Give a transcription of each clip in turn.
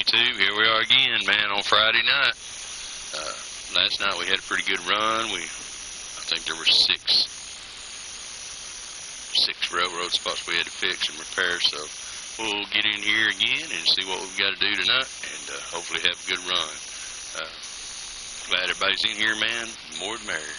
YouTube. Here we are again, man, on Friday night. Last night we had a pretty good run. I think there were six railroad spots we had to fix and repair, so we'll get in here again and see what we've got to do tonight, and hopefully have a good run. Glad everybody's in here, man. More the merrier.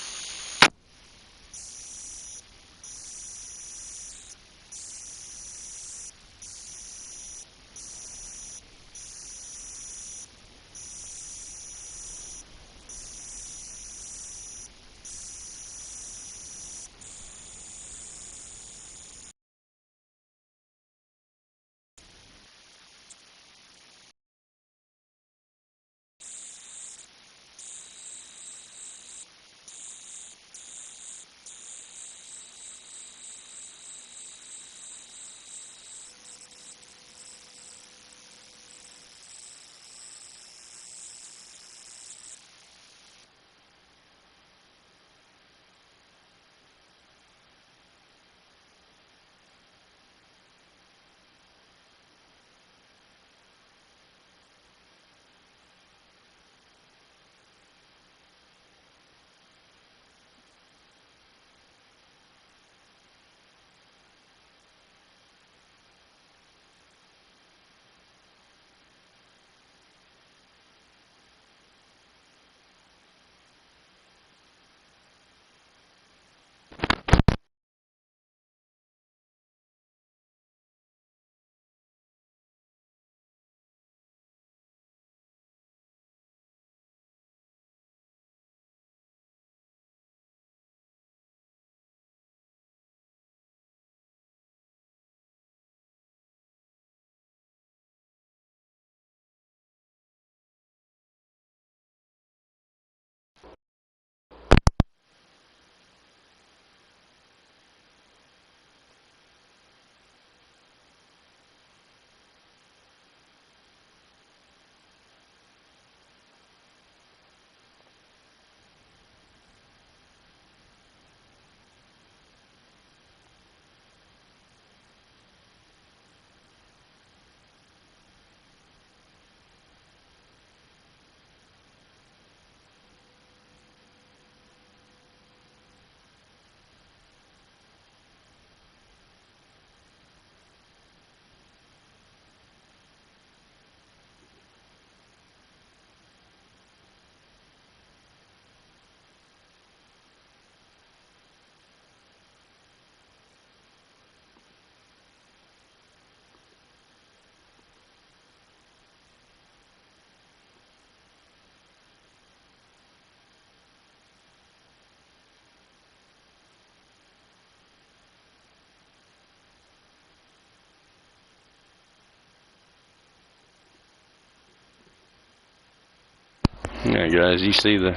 Yeah, guys, you see the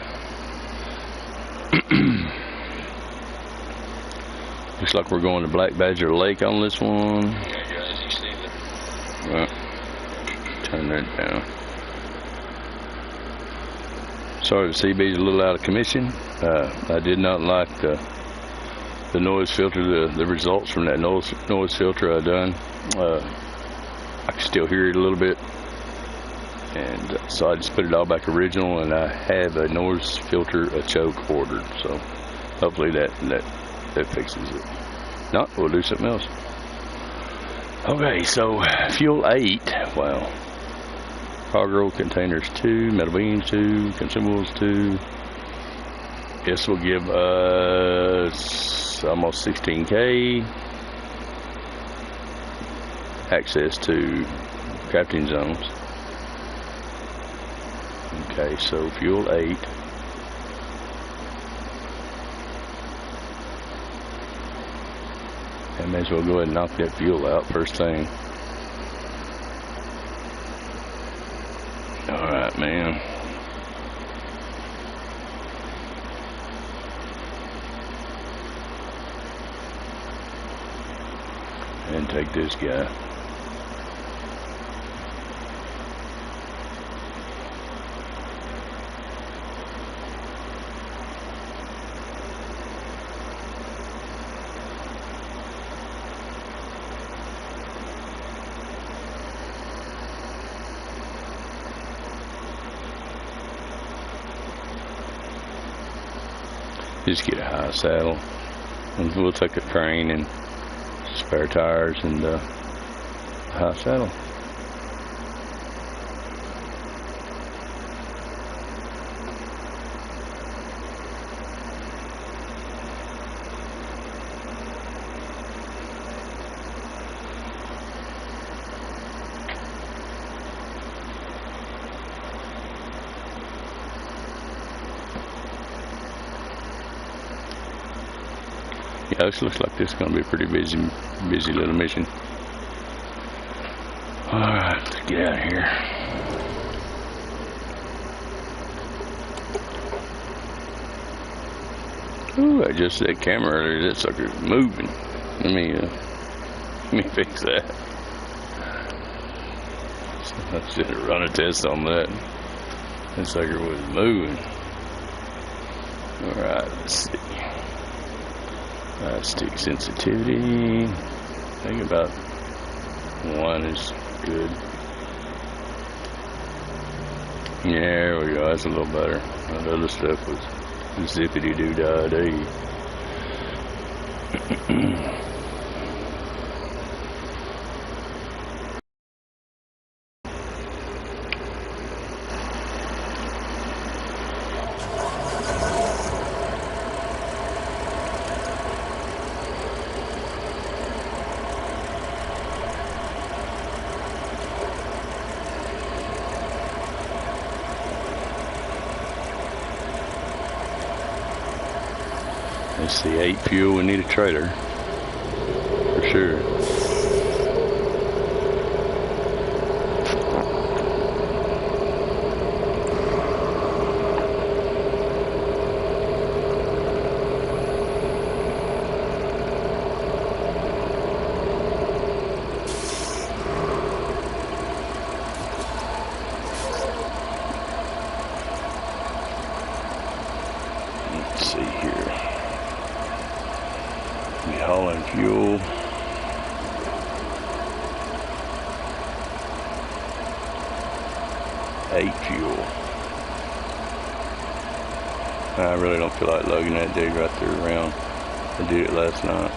looks like we're going to Black Badger Lake on this one. Yeah, guys, you see the well, turn that down. Sorry, the CB's a little out of commission. I did not like the noise filter, the results from that noise filter I done. I can still hear it a little bit. And so I just put it all back original, and I have a noise filter, a choke ordered, so hopefully that fixes it. No, we'll do something else. Okay, so fuel 8, wow. Cargo containers 2, metal beams 2, consumables 2. This will give us almost 16K access to crafting zones. Okay, so fuel 8. I may as well go ahead and knock that fuel out first thing. Alright, man. And take this guy. Just get a high saddle, and we'll take a crane and spare tires and high saddle. Yeah, this looks like this is going to be a pretty busy little mission. Alright, let's get out of here. Ooh, I adjusted that camera earlier. That sucker's moving. Let me fix that. I should have run a test on that. That sucker was moving. Alright, let's see. Stick sensitivity. I think about 1 is good. Yeah, there we go. That's a little better. That other stuff was zippity doo dah day. Let's see, 8 fuel, we need a trailer, for sure. Let's see here. We hauling fuel. Eight fuel. I really don't feel like lugging that dig right there around. I did it last night.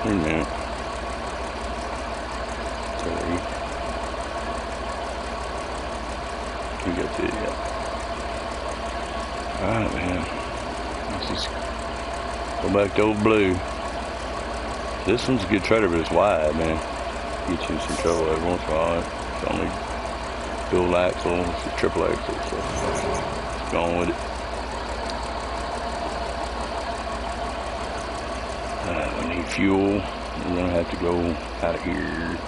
Wait a minute. 3. We got the, yeah. Alright, man. Let's just go back to old blue. This one's a good trailer, but it's wide, man. Get you in some trouble every once in a while. It's only dual axle, it's a triple axle, so it's going with it. We need fuel. We're gonna have to go out of here.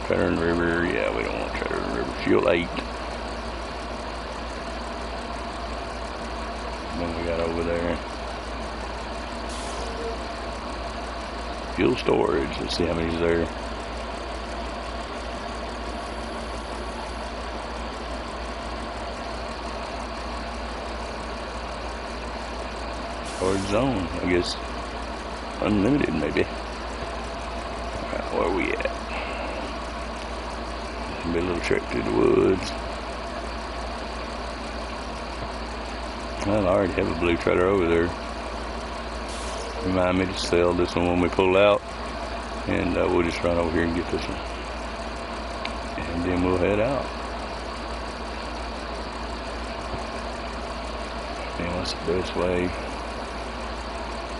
Treader and River, yeah, we don't want Treader and River. Fuel 8. Then we got over there. Fuel storage. Let's see how many's there. Storage zone. I guess unlimited maybe. Alright, where are we at? Be a little trek through the woods. Well, I already have a blue trailer over there. Remind me to sell this one when we pull out, and we'll just run over here and get this one, and then we'll head out. Man, what's the best way?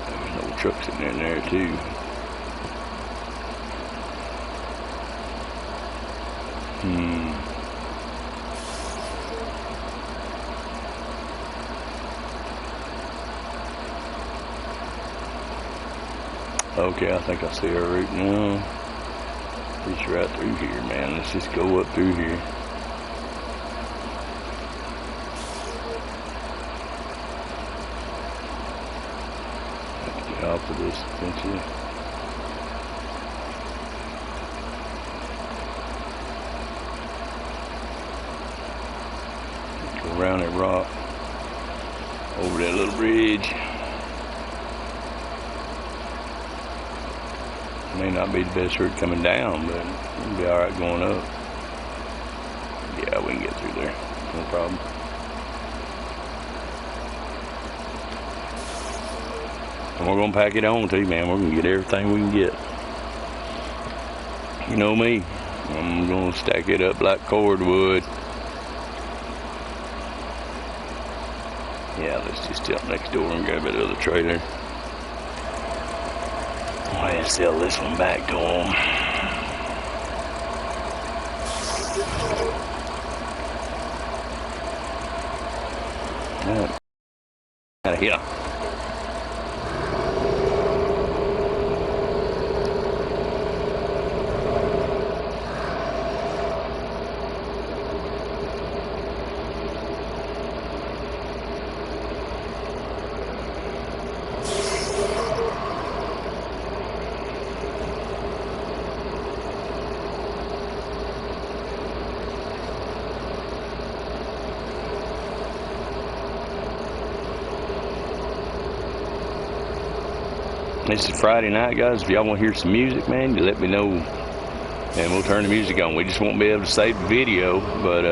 There's no truck sitting in there too. Okay, I think I see our route now. It's right through here, man. Let's just go up through here. Get off of this eventually. Go around that rock, over that little bridge. May not be the best route coming down, but it'll be alright going up. Yeah, Yeah, we can get through there. No problem. And we're gonna pack it on too, man. We're gonna get everything we can get. You know me. I'm gonna stack it up like cordwood. Yeah, let's just jump next door and grab that other trailer. Go ahead and sell this one back to them. Out of here. This is Friday night, guys. If y'all want to hear some music, man, you let me know, and we'll turn the music on. We just won't be able to save the video, but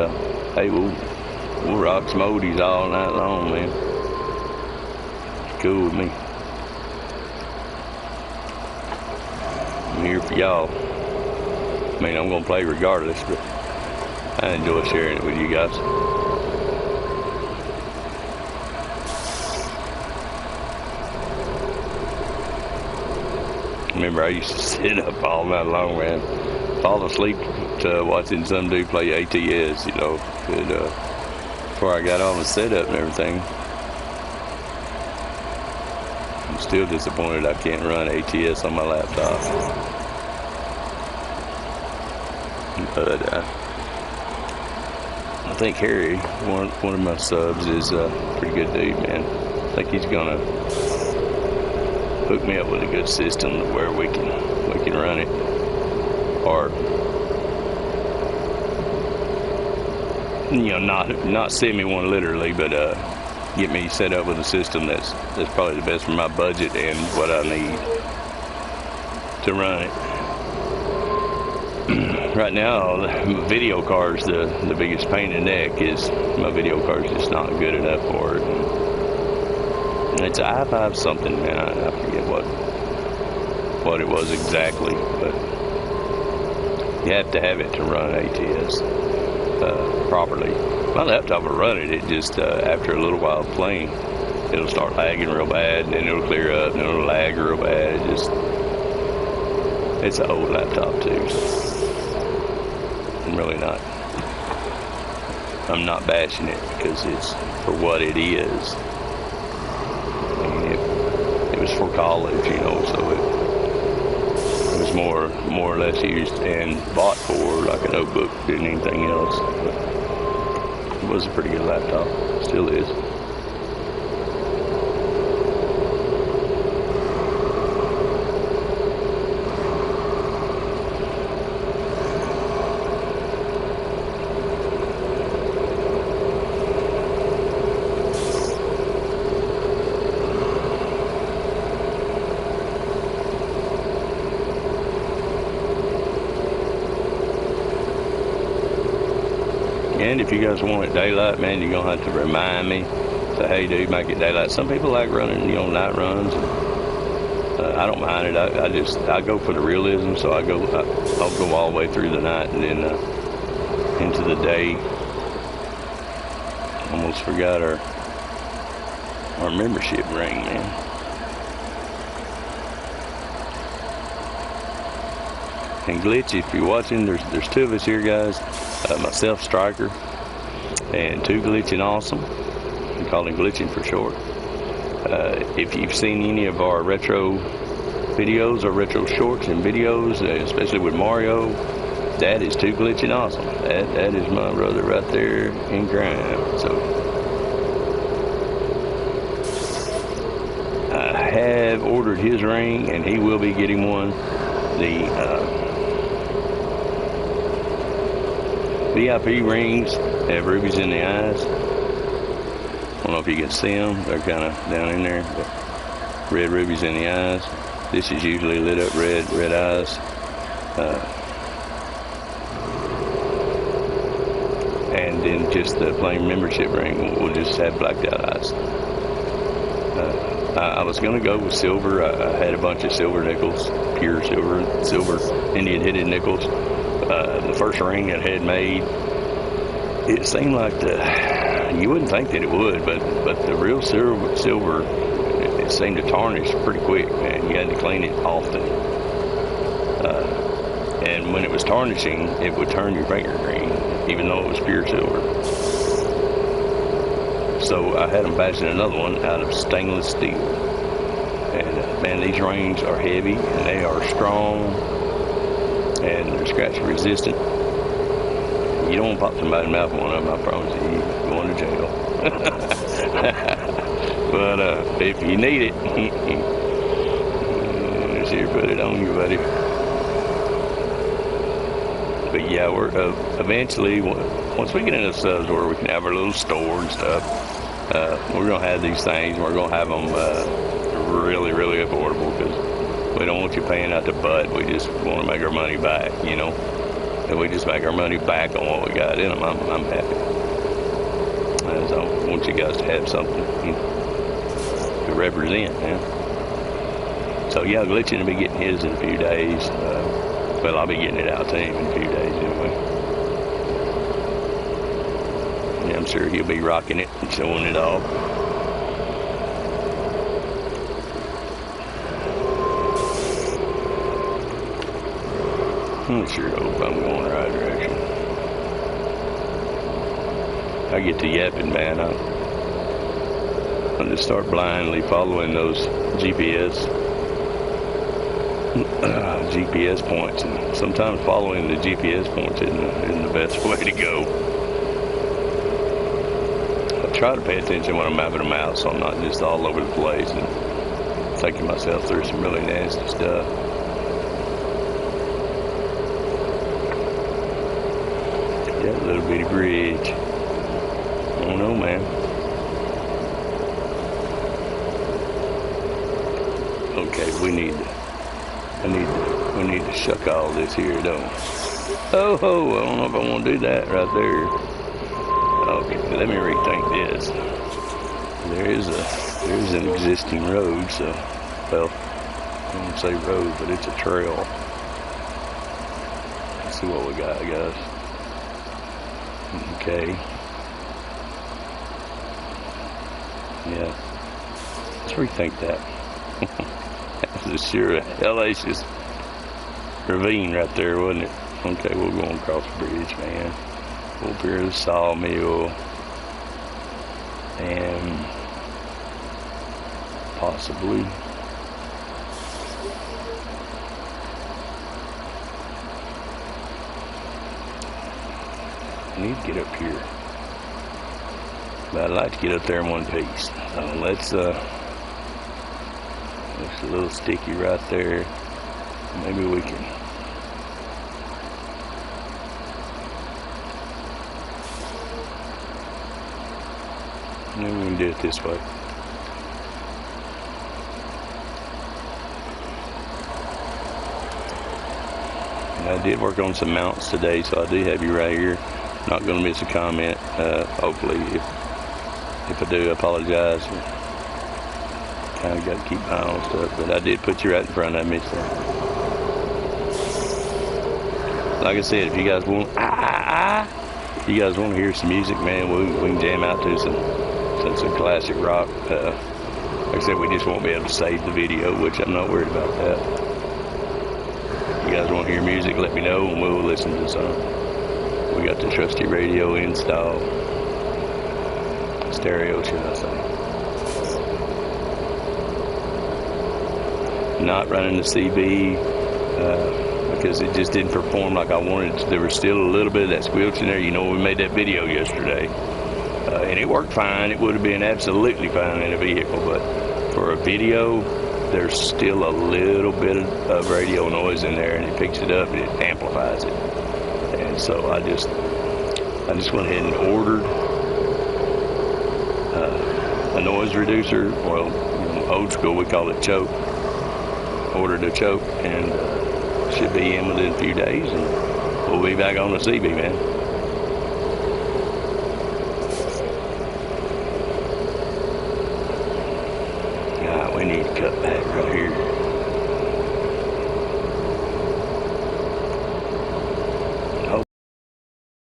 hey, we'll rock some oldies all night long, man. It's cool with me. I'm here for y'all. I mean, I'm gonna play regardless, but I enjoy sharing it with you guys. Remember, I used to sit up all night long, man. Fall asleep to watching some dude play ATS, you know, before I got all the setup and everything. I'm still disappointed I can't run ATS on my laptop. But I think Harry, one of my subs, is a pretty good dude, man. I think he's gonna hook me up with a good system to where we can run it, or you know, not send me one literally, but get me set up with a system that's probably the best for my budget and what I need to run it. Right now, the video card's the biggest pain in the neck. Is my video card's just not good enough for it. It's an i5 something, man. I forget what it was exactly, but you have to have it to run ATS properly. My laptop will run it. It just after a little while of playing, it'll start lagging real bad, and then it'll clear up, and it'll lag real bad. It's an old laptop too. So I'm not bashing it because it's for what it is. It was for college, you know, so it was more or less used and bought for like a notebook than anything else. But it was a pretty good laptop, still is. And if you guys want it daylight, man, you're gonna have to remind me. Say, hey, dude, make it daylight. Some people like running, you know, night runs. I don't mind it. I go for the realism, so I'll go all the way through the night and then into the day. Almost forgot our membership ring, man. And Glitch, if you're watching, there's two of us here, guys. Myself, Stryker, and two Glitching Awesome. We call him Glitching for short. If you've seen any of our retro videos or retro shorts and videos, especially with Mario, that is two Glitching Awesome. That is my brother right there in crime. So I have ordered his ring, and he will be getting one. The VIP rings have rubies in the eyes. I don't know if you can see them. They're kind of down in there. But red rubies in the eyes. This is usually lit up red eyes. and then just the plain membership ring will just have blacked out eyes. I was going to go with silver. I had a bunch of silver nickels, pure silver Indian headed nickels. The first ring I had made, it seemed like you wouldn't think that it would, but the real silver, it seemed to tarnish pretty quick, man. You had to clean it often. And when it was tarnishing, it would turn your finger green, even though it was pure silver. So I had them fashion another one out of stainless steel. And man, these rings are heavy and they are strong and they're scratch resistant. You don't want to pop somebody in the mouth with one of them, I promise you, you're going to jail. But if you need it, sure, put it on you, buddy. But yeah, we're eventually, once we get into subs where we can have our little store and stuff, we're going to have these things. We're going to have them really, really affordable because we don't want you paying out the butt. We just want to make our money back, you know. And we just make our money back on what we got in them. I'm happy. And so I want you guys to have something, you know, to represent, man. So yeah, Glitchin will be getting his in a few days. Well, I'll be getting it out to him in a few days anyway. Yeah, I'm sure he'll be rocking it and showing it off. I sure hope I'm going the right direction. I get to yapping, man. I'll just start blindly following those GPS points, and sometimes following the GPS points isn't the best way to go. I try to pay attention when I'm mapping them out, so I'm not just all over the place and taking myself through some really nasty stuff. That little bitty bridge. I don't know, man. Okay, we need to shuck all this here, don't we? Oh, I don't know if I want to do that right there. Okay, let me rethink this. There's an existing road, so, well, I don't say road, but it's a trail. Let's see what we got, guys. Okay. Yeah. Let's rethink that. That was sure a hellacious ravine right there, wasn't it? Okay, we'll go on across the bridge, man. Go up here to the sawmill. And possibly I need to get up here. But I'd like to get up there in one piece. So let's it's a little sticky right there. Maybe we can. Maybe we can do it this way. And I did work on some mounts today, so I do have you right here. Not going to miss a comment. Hopefully, if I do, I apologize. Kind of got to keep my eye on stuff, but I did put you right in front of me. So, like I said, if you guys want, if you guys want to hear some music, man, we can jam out to some classic rock. Like I said, we just won't be able to save the video, which I'm not worried about that. If you guys want to hear music, let me know, and we'll listen to some. We got the trusty radio installed. Stereo, should I say. Not running the CB because it just didn't perform like I wanted. There was still a little bit of that squelch in there. You know, we made that video yesterday. And it worked fine. It would have been absolutely fine in a vehicle, but for a video, there's still a little bit of radio noise in there, and it picks it up and it amplifies it. And so I just went ahead and ordered a noise reducer. Well, old school, we call it choke. Ordered a choke, and should be in within a few days, and we'll be back on the CB, man. need to cut back right here. Hope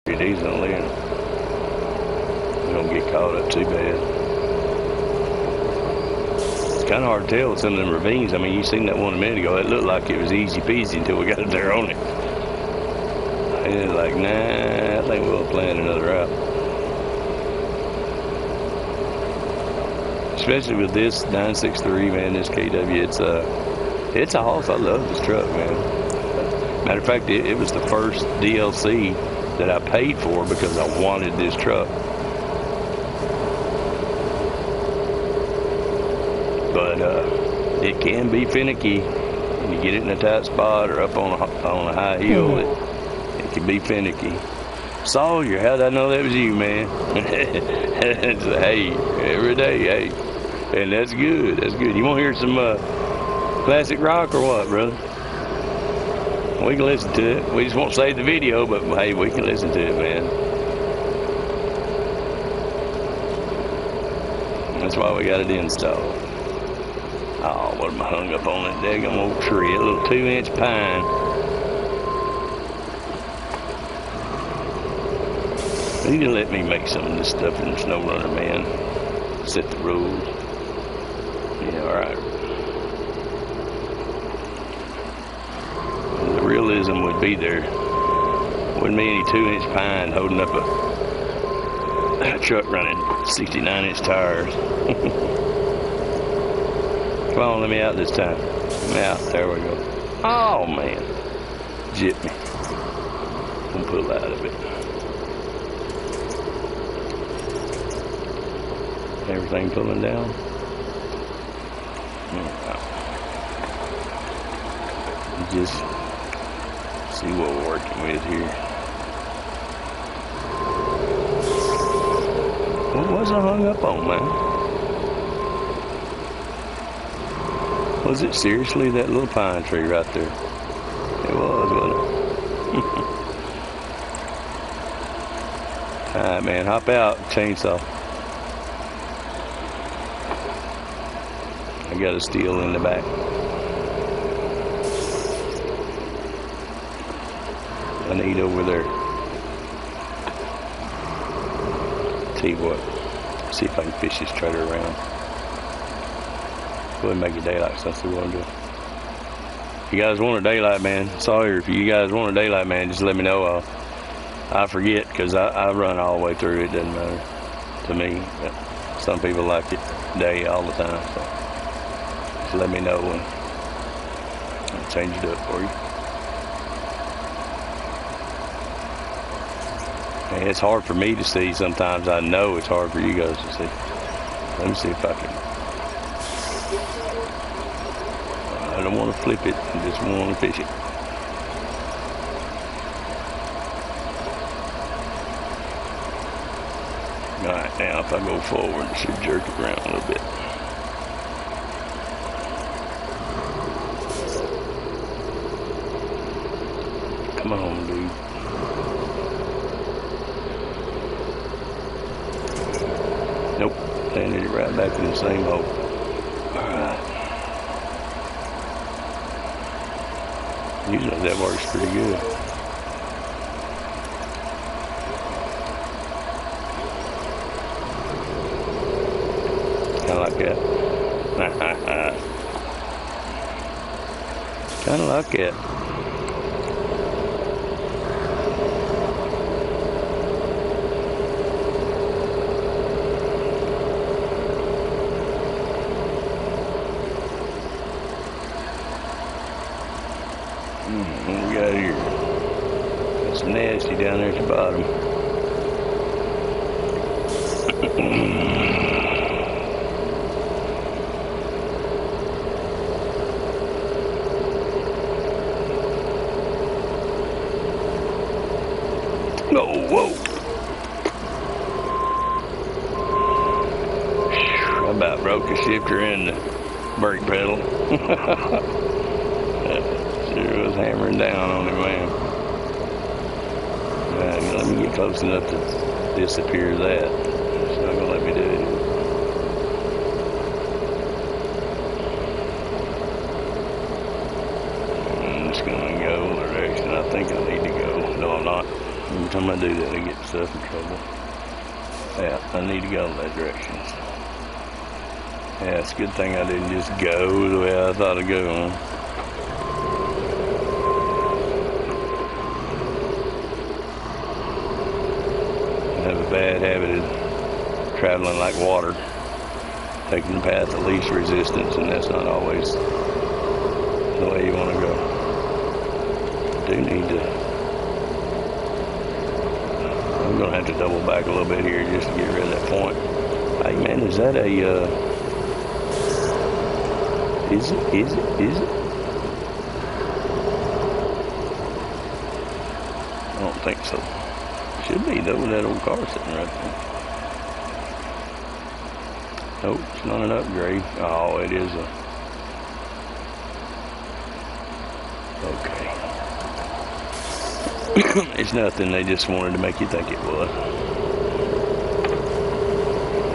he's gonna land. We don't get caught up too bad. It's kind of hard to tell with some of them ravines. I mean, you seen that one a minute ago. It looked like it was easy peasy until we got up there on it. And it's like, nah, I think we'll plan another route. Especially with this 963, man, this KW, it's a hoss. I love this truck, man. Matter of fact, it was the first DLC that I paid for because I wanted this truck. But it can be finicky. When you get it in a tight spot or up on a high hill, it can be finicky. Sawyer, how'd I know that was you, man? Hey, every day, hey. And that's good, that's good. You want to hear some classic rock or what, brother? We can listen to it. We just won't save the video, but hey, we can listen to it, man. That's why we got it installed. Oh, what am I hung up on that daggum old tree? A little 2-inch pine. You can let me make some of this stuff in the snow runner, man. Set the rules. Yeah, alright. The realism would be there. Wouldn't be any 2-inch pine holding up a truck running 69-inch tires. Come on, let me out this time. Let me out. There we go. Oh, man. Jip me. I'm pull out of it. Everything pulling down. Just see what we're working with here. What was I hung up on, man? Was it seriously that little pine tree right there? It was, wasn't it? Alright, man, hop out, chainsaw. I got a steel in the back. I need over there. Tell you what, see if I can fish this trailer around. Go ahead and make it daylight, so that's what we want to do. If you guys want a daylight, man, Sawyer, if you guys want a daylight, man, just let me know. I forget, because I run all the way through. It doesn't matter to me. Some people like it day all the time, so just let me know and I'll change it up for you. Man, it's hard for me to see sometimes. I know it's hard for you guys to see. Let me see if I can. I don't want to flip it, I just want to fish it. Alright, now if I go forward, it should jerk it around a little bit. Come on, dude. Nope, landed it right back in the same hole. Alright. Usually that works pretty good. Kinda like that. Kinda like that. What we got here? Got some nasty down there at the bottom. Oh, whoa! I about broke the shifter and the brake pedal. Sure was hammering down on it, man. Let me get close enough to disappear that. It's not gonna let me do it. time I do that, I get myself in trouble. Yeah, I need to go in that direction. Yeah, it's a good thing I didn't just go the way I thought I'd go on. I have a bad habit of traveling like water, taking the path of least resistance, and that's not always the way you want to go. I do need to. I'm gonna have to double back a little bit here just to get rid of that point. Hey man, is that a? Is it? I don't think so. Should be though with that old car sitting right there. Nope, it's not an upgrade. Oh, it is a. Okay. It's nothing, they just wanted to make you think it was. I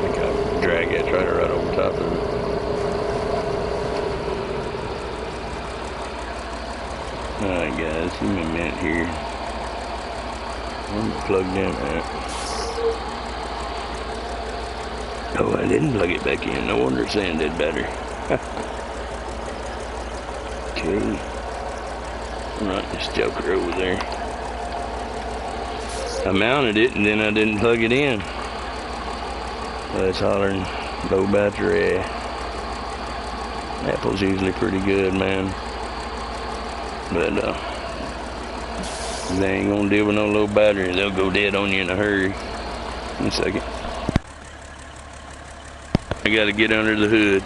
think I'll drag that trailer right over top of it. Alright guys, give me a minute here. I'm plugged in at. Oh, I didn't plug it back in. No wonder it's saying did better. Okay. Right, this joker over there. I mounted it and then I didn't plug it in. So it's hollering low battery. Apple's usually pretty good, man. But they ain't gonna deal with no low battery. They'll go dead on you in a hurry. In a second. I gotta get under the hood.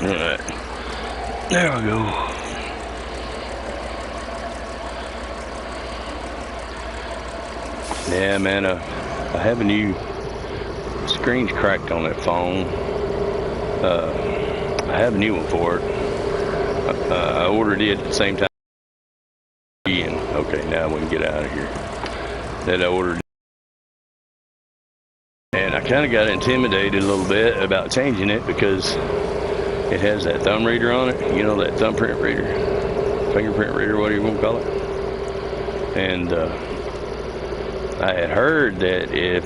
Alright, there we go. Yeah, man, I have a new screen's cracked on that phone. I have a new one for it. I ordered it at the same time. And okay, now we can get out of here. That I ordered. And I kind of got intimidated a little bit about changing it because it has that thumb reader on it, you know, that thumbprint reader, fingerprint reader, whatever you want to call it. And I had heard that if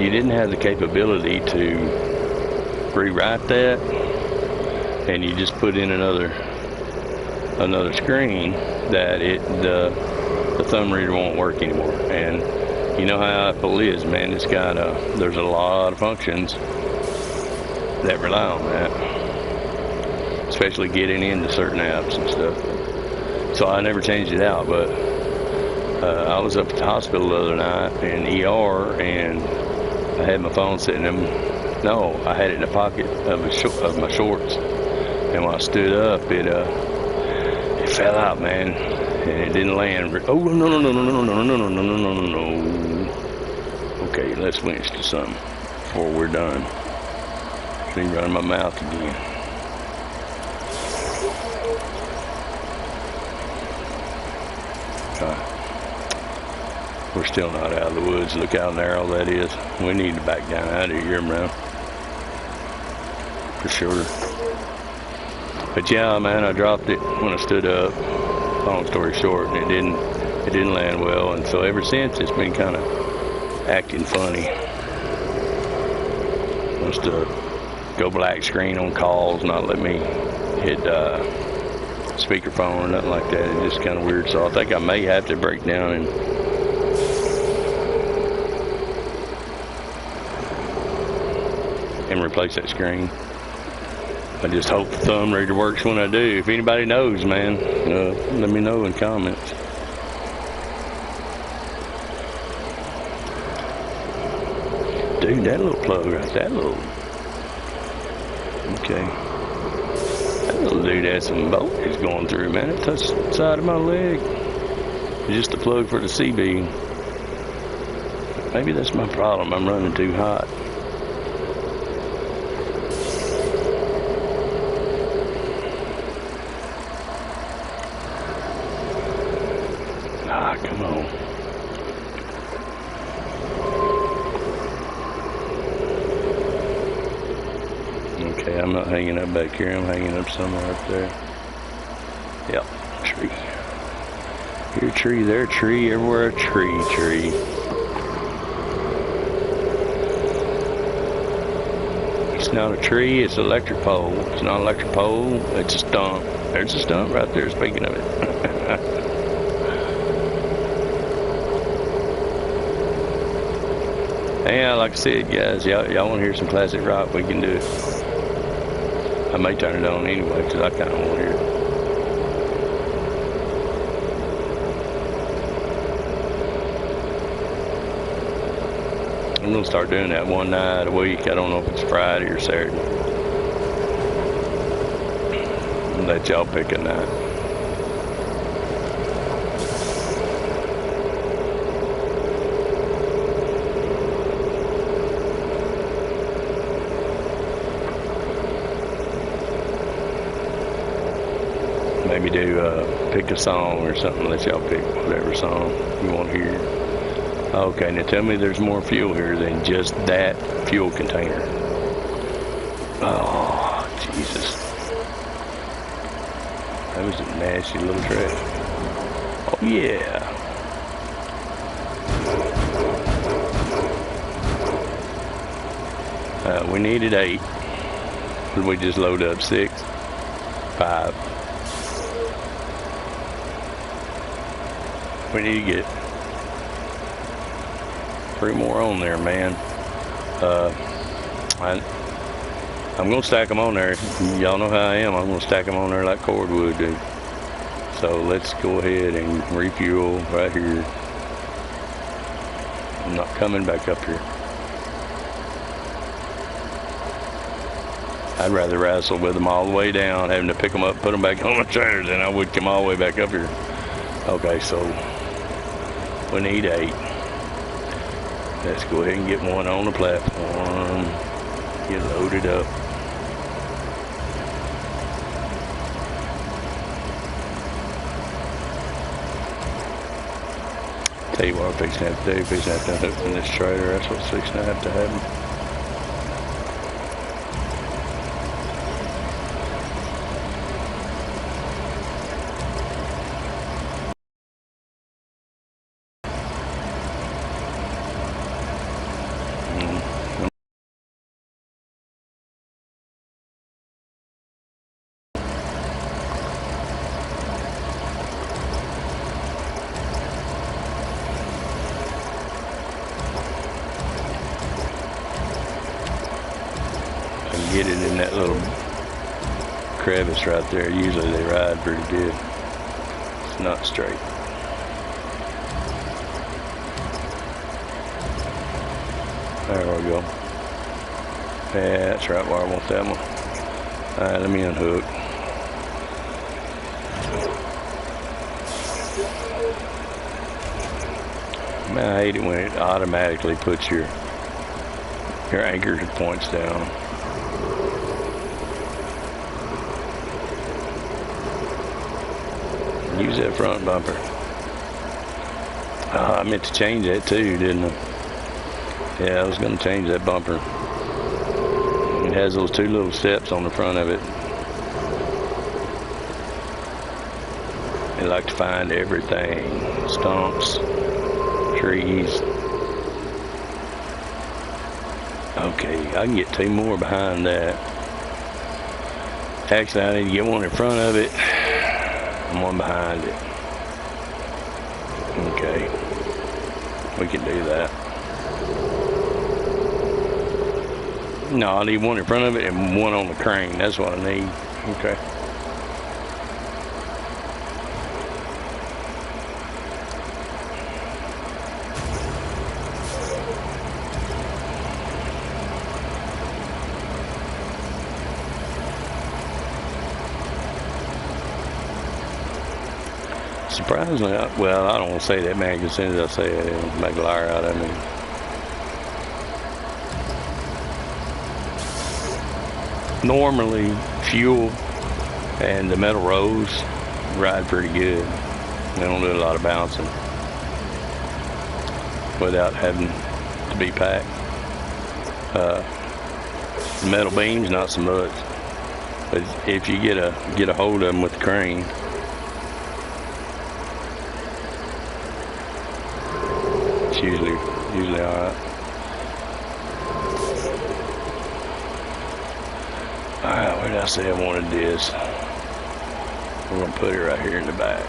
you didn't have the capability to rewrite that, and you just put in another screen, that the thumb reader won't work anymore. And you know how Apple is, man. It's got there's a lot of functions that rely on that, especially getting into certain apps and stuff. So I never changed it out, but I was up at the hospital the other night in ER, and I had my phone sitting in. No, I had it in the pocket of my shorts, and when I stood up, it fell out, man, and it didn't land. Oh no! Okay, let's winch to something before we're done. Let me run my mouth again. We're still not out of the woods. Look how narrow that is. We need to back down out of here, man. For sure. But yeah, man, I dropped it when I stood up. Long story short, and it didn't land well, and so ever since it's been kind of acting funny. Must go black screen on calls, not let me hit speakerphone or nothing like that. It's just kind of weird. So I think I may have to break down and replace that screen. I just hope the thumb reader works when I do. If anybody knows, man, let me know in comments. dude, that little plug right there, that little, okay. That little dude has some voltage going through, man. It touched the side of my leg. It's just a plug for the CB. Maybe that's my problem. I'm running too hot. Ah, come on. Okay, I'm not hanging up back here. I'm hanging up somewhere up there. Yep, tree. Here, tree, there, tree, everywhere, tree, tree. It's not a tree, it's an electric pole. It's not an electric pole, it's a stump. There's a stump right there, speaking of it. Yeah, like I said, guys, y'all want to hear some classic rock, we can do it. I may turn it on anyway, because I kind of want to hear it. I'm going to start doing that one night a week. I don't know if it's Friday or Saturday. I'll let y'all pick a night. Maybe do pick a song or something. Let y'all pick whatever song you want to hear. Okay, now tell me there's more fuel here than just that fuel container. Oh, Jesus. That was a nasty little trash. Oh, yeah. We needed 8. Did we just load up 6? 5. We need to get 3 more on there, man. I'm gonna stack them on there. Y'all know how I am. I'm gonna stack them on there like cordwood, dude. So let's go ahead and refuel right here. I'm not coming back up here. I'd rather wrestle with them all the way down, having to pick them up, put them back on the trailer, than I would come all the way back up here. Okay, so we need 8. Let's go ahead and get one on the platform. Get loaded up. Tell you what I'm fixing to have to do. Fixing to have to hook in this trailer. That's what's fixing to have to happen. Get it in that little crevice right there. Usually they ride pretty good. It's not straight. There we go. Yeah, that's right where I want that one. Alright, let me unhook. Man, I hate it when it automatically puts your anchor points down. Use that front bumper. I meant to change that too, didn't I? Yeah, I was going to change that bumper. It has those 2 little steps on the front of it. They like to find everything. Stumps, trees. Okay, I can get 2 more behind that. Actually, I need to get one in front of it. And one behind it. Okay. We can do that. No, I need one in front of it and one on the crane. That's what I need. Okay. Surprisingly, well, I don't want to say that, man, because as soon as I say it, it'll make a liar out of me. Normally, fuel and the metal rows ride pretty good. They don't do a lot of bouncing without having to be packed. Metal beams, not so much. But if you get a hold of them with the crane, it's usually all right. All right, where did I say I wanted this? We're gonna put it right here in the back.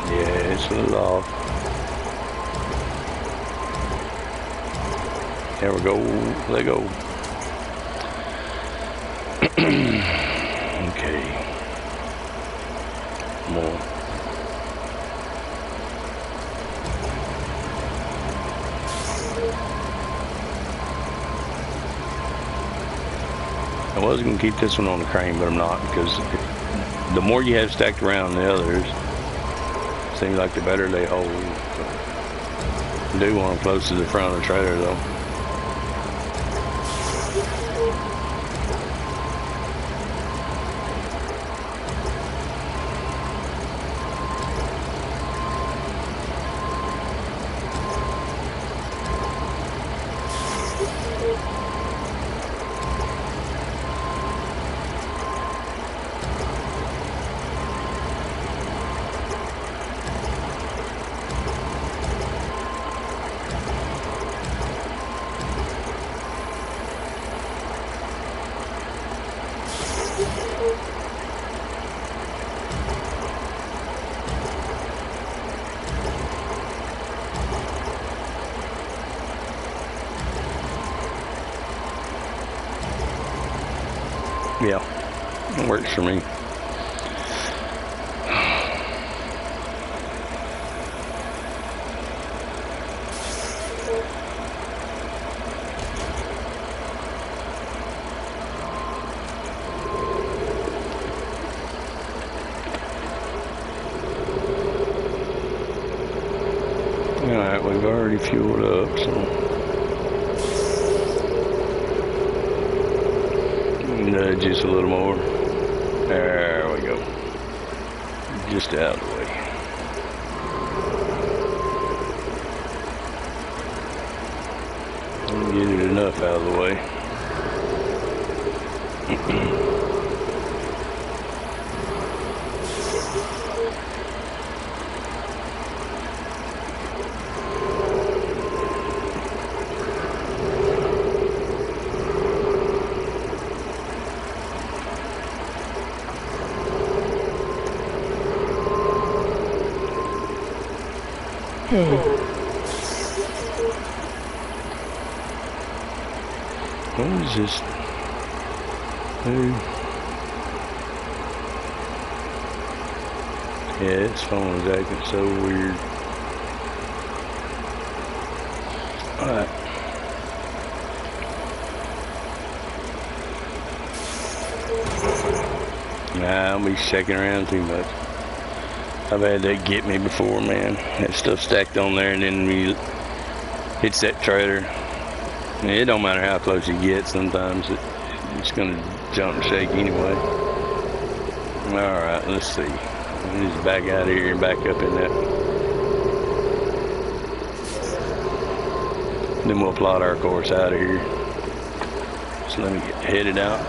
Yeah, it's a little off. There we go. Let go. Okay. More. I was going to keep this one on the crane, but I'm not, because the more you have stacked around the others, seems like the better they hold. So, I do want them close to the front of the trailer, though. Yeah, it works for me. Alright, we've already fueled up, so nudge just a little more. There we go. Just out of the way. Get it enough out of the way. What is this? Yeah, its phone is acting so weird. Alright. Nah, I'll be shaking around too much. I've had that get me before, man. That stuff stacked on there and then we hits that trailer. And it don't matter how close you get, sometimes it's gonna jump and shake anyway. Alright, let's see. Just back out of here and back up in that. Then we'll plot our course out of here. So let me get headed out.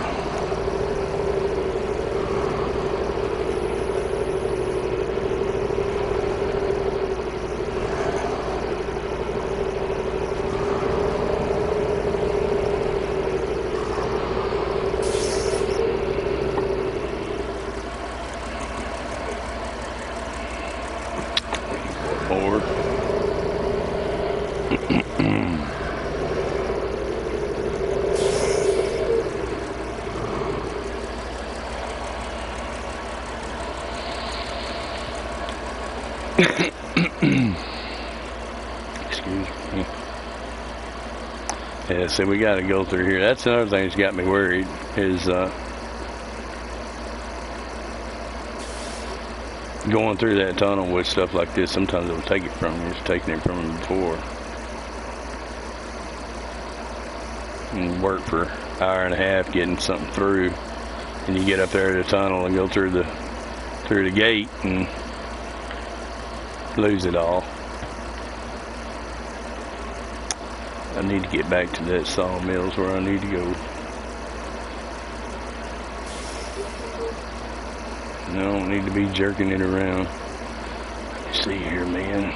Yeah, so we got to go through here. That's another thing that's got me worried is going through that tunnel with stuff like this. Sometimes it'll take it from you. It's taken it from you before. And work for an hour and a half getting something through, and you get up there to the tunnel and go through the gate and lose it all. I need to get back to that sawmills where I need to go. I don't need to be jerking it around. Let's see here, man.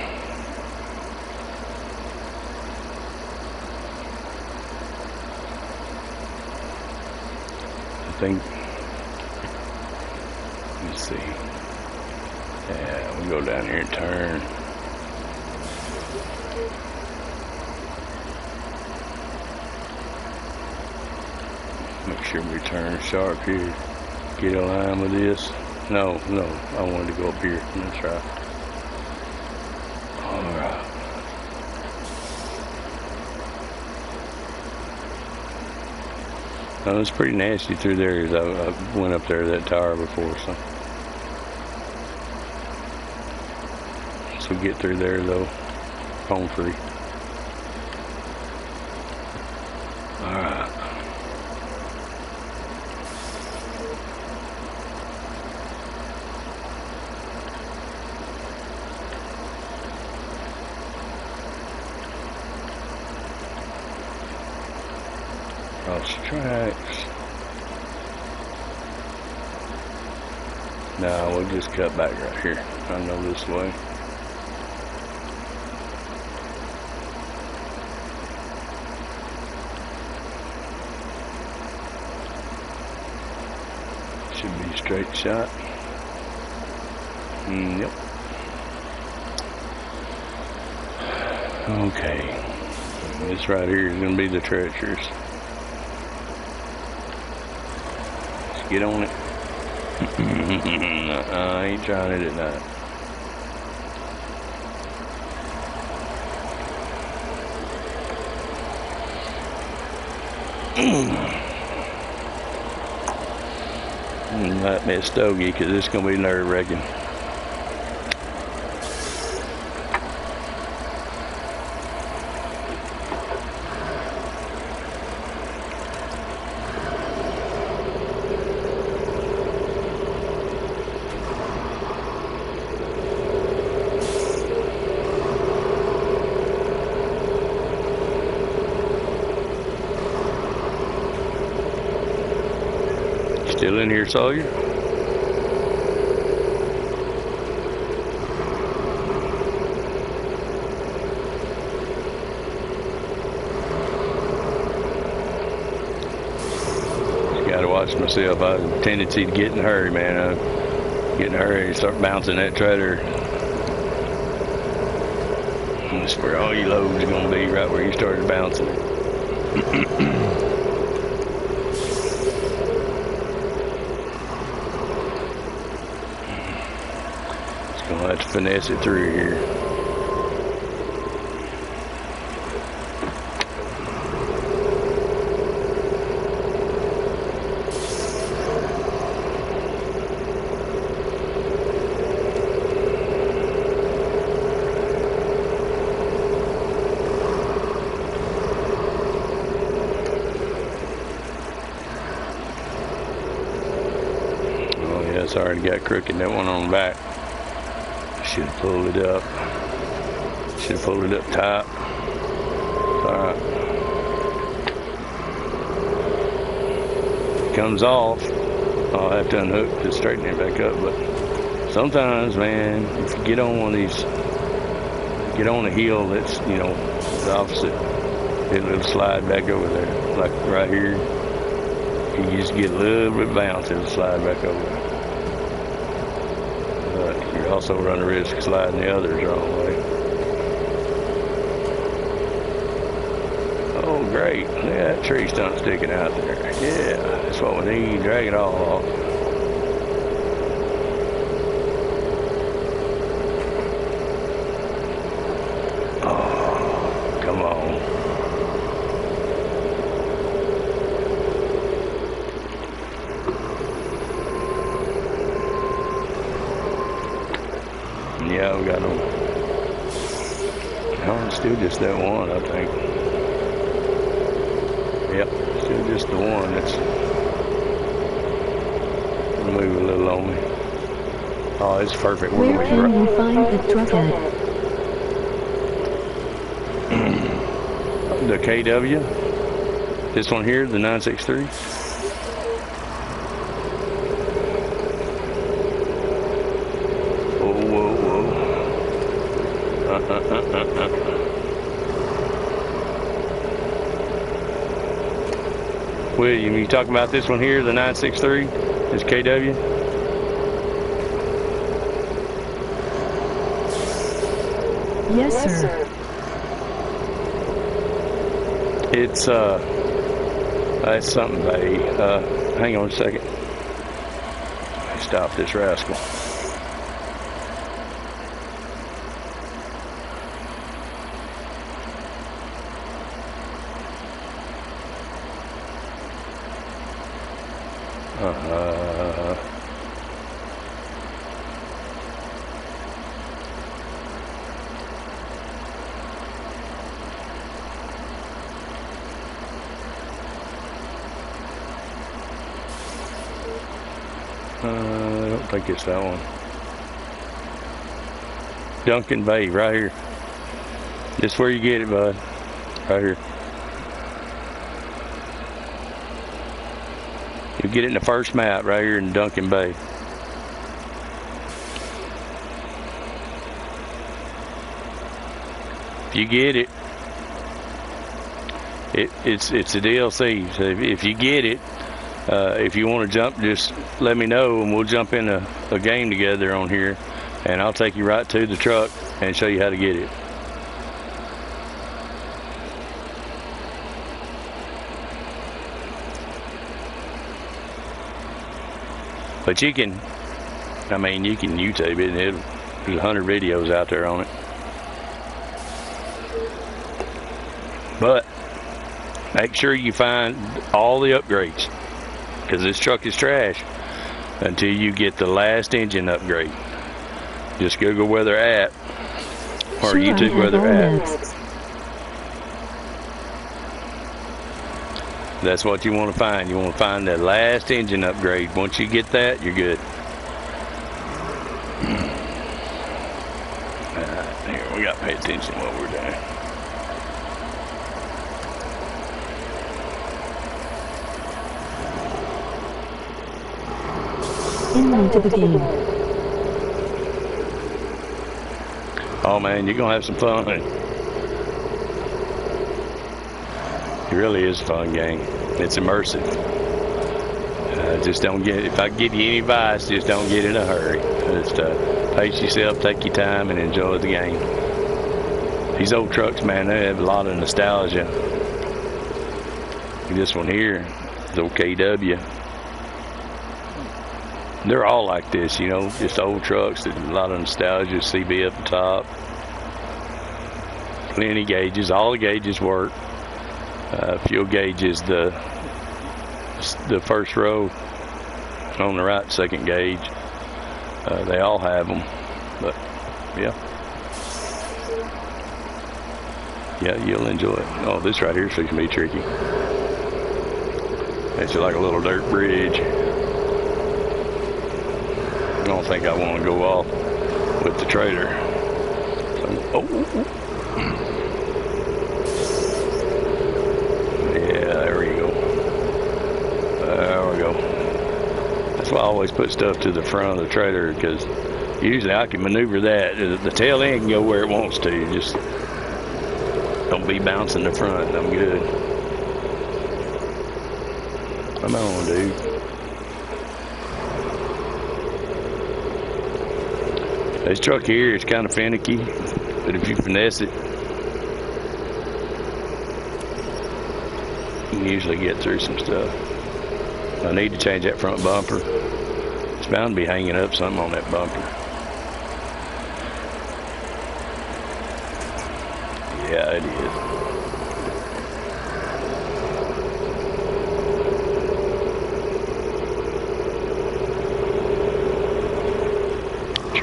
I think, let's see. Yeah, we'll go down here and turn. Make sure we turn sharp here. Get a line with this. No, I wanted to go up here. That's right. Alright. It was pretty nasty through there as I went up there to that tower before, so get through there though, home free. Alright. Cross tracks. No, we'll just cut back right here. I know this way. Should be straight shot. Yep. Okay. This right here is going to be the treacherous. Let's get on it. I ain't trying it at night. Might be a stogie because it's going to be nerve-wracking. Still in here, Sawyer? Just gotta watch myself. I have a tendency to get in a hurry, man. I get in a hurry and start bouncing that trailer. And that's where all your loads are gonna be, right where you started bouncing it. Gonna have to finesse it through here. Oh yeah, it's already got crooked, that one on the back. Should have pulled it up. Should have pulled it up top. Alright. Comes off. I'll have to unhook to straighten it back up. But sometimes, man, if you get on one of these, get on a hill that's, you know, the opposite, it'll slide back over there. Like right here. You just get a little bit of bounce, it'll slide back over there. You also run the risk of sliding the others the wrong way. Oh, great. Look at that tree stump sticking out there. Yeah, that's what we need. Drag it all off. Oh, come on. Yeah, we got them. No, it's still just that one, I think. Yep, still just the one. That's move a little on me. Oh, it's perfect. Where can we find the truck at? The KW. This one here, the 963. Whoa, whoa, whoa. William, you talking about this one here, the 963? This KW? Yes, sir. It's that's something they hang on a second. Stop this rascal. I don't think it's that one. Duncan Bay, right here. This is where you get it, bud. Right here. You get it in the first map, right here in Duncan Bay. If you get it, it's a DLC. So if you get it, if you want to jump, just let me know and we'll jump in a game together on here, and I'll take you right to the truck and show you how to get it. But you can, I mean, you can YouTube it, and there's 100 videos out there on it. But make sure you find all the upgrades, because this truck is trash until you get the last engine upgrade. Just Google where they're at, or Sure, YouTube where they're at. That's what you want to find. You want to find that last engine upgrade. Once you get that, you're good. Here, we got to pay attention to what we're doing. Into the game. Oh man, you're gonna have some fun. It really is a fun game. It's immersive. Just don't get. If I give you any advice, just don't get in a hurry. Just pace yourself, take your time, and enjoy the game. These old trucks, man, they have a lot of nostalgia. This one here, the old KW. They're all like this, you know, just old trucks. There's a lot of nostalgia. CB up the top. Plenty gauges. All the gauges work. Fuel gauge is the first row on the right, second gauge. They all have them, but yeah, you'll enjoy it. Oh, this right here seems to be tricky. It's like a little dirt bridge. I don't think I want to go off with the trailer. So, yeah, there we go. There we go. That's why I always put stuff to the front of the trailer, because usually I can maneuver that. The tail end can go where it wants to. Just don't be bouncing the front. I'm good. Come on, dude. This truck here is kind of finicky, but if you finesse it, you can usually get through some stuff. I need to change that front bumper. It's bound to be hanging up something on that bumper. Yeah, it is.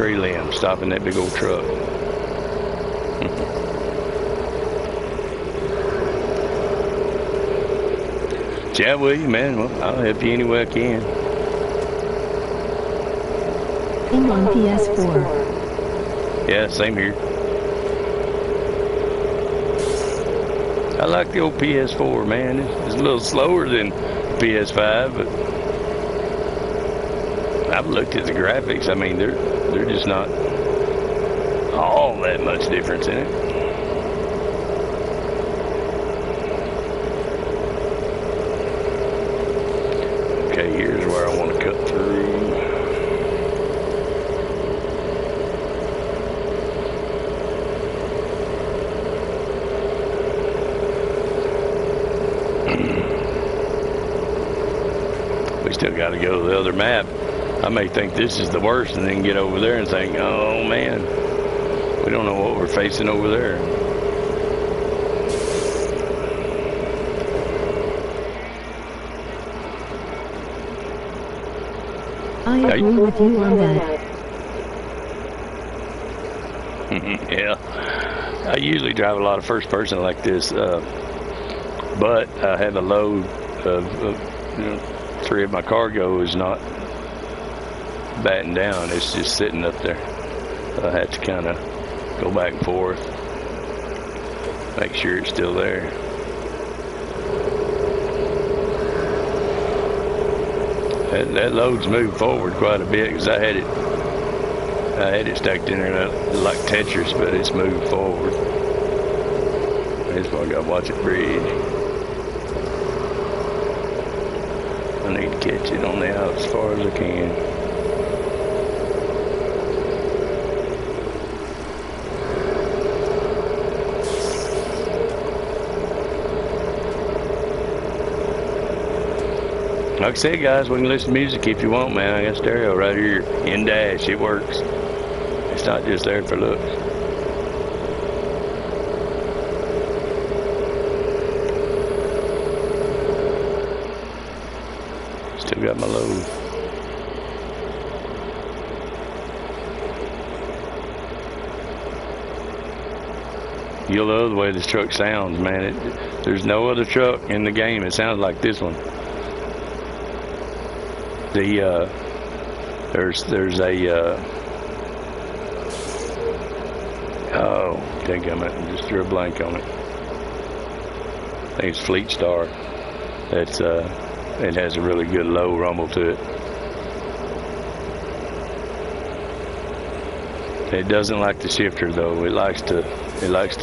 prelim, stopping that big old truck. Chat with you, man. Well, I'll help you any way I can. Ping on PS4. Yeah, same here. I like the old PS4, man. It's a little slower than PS5, but I've looked at the graphics. I mean, they're just not all that much difference in it. Okay, here's where I want to cut through. We still got to go to the other map. I may think this is the worst and then get over there and think, oh man, we don't know what we're facing over there. I agree with you on that. Yeah, I usually drive a lot of first person like this, but I have a load of 3 of my cargo is not batting down. It's just sitting up there. I have to kind of go back and forth, make sure it's still there. That load's moved forward quite a bit because I had it stuck in there like Tetris, but it's moved forward. That's why I got to watch it breathe. I need to catch it on the out as far as I can. Like I said, guys, we can listen to music if you want, man. I got stereo right here in dash. It works. It's not just there for looks. Still got my load. You'll love the way this truck sounds, man. There's no other truck in the game. It sounds like this one. There's a oh, dang it, I just drew a blank on it. I think it's Fleet Star. That's it has a really good low rumble to it. It doesn't like the shifter though. It likes to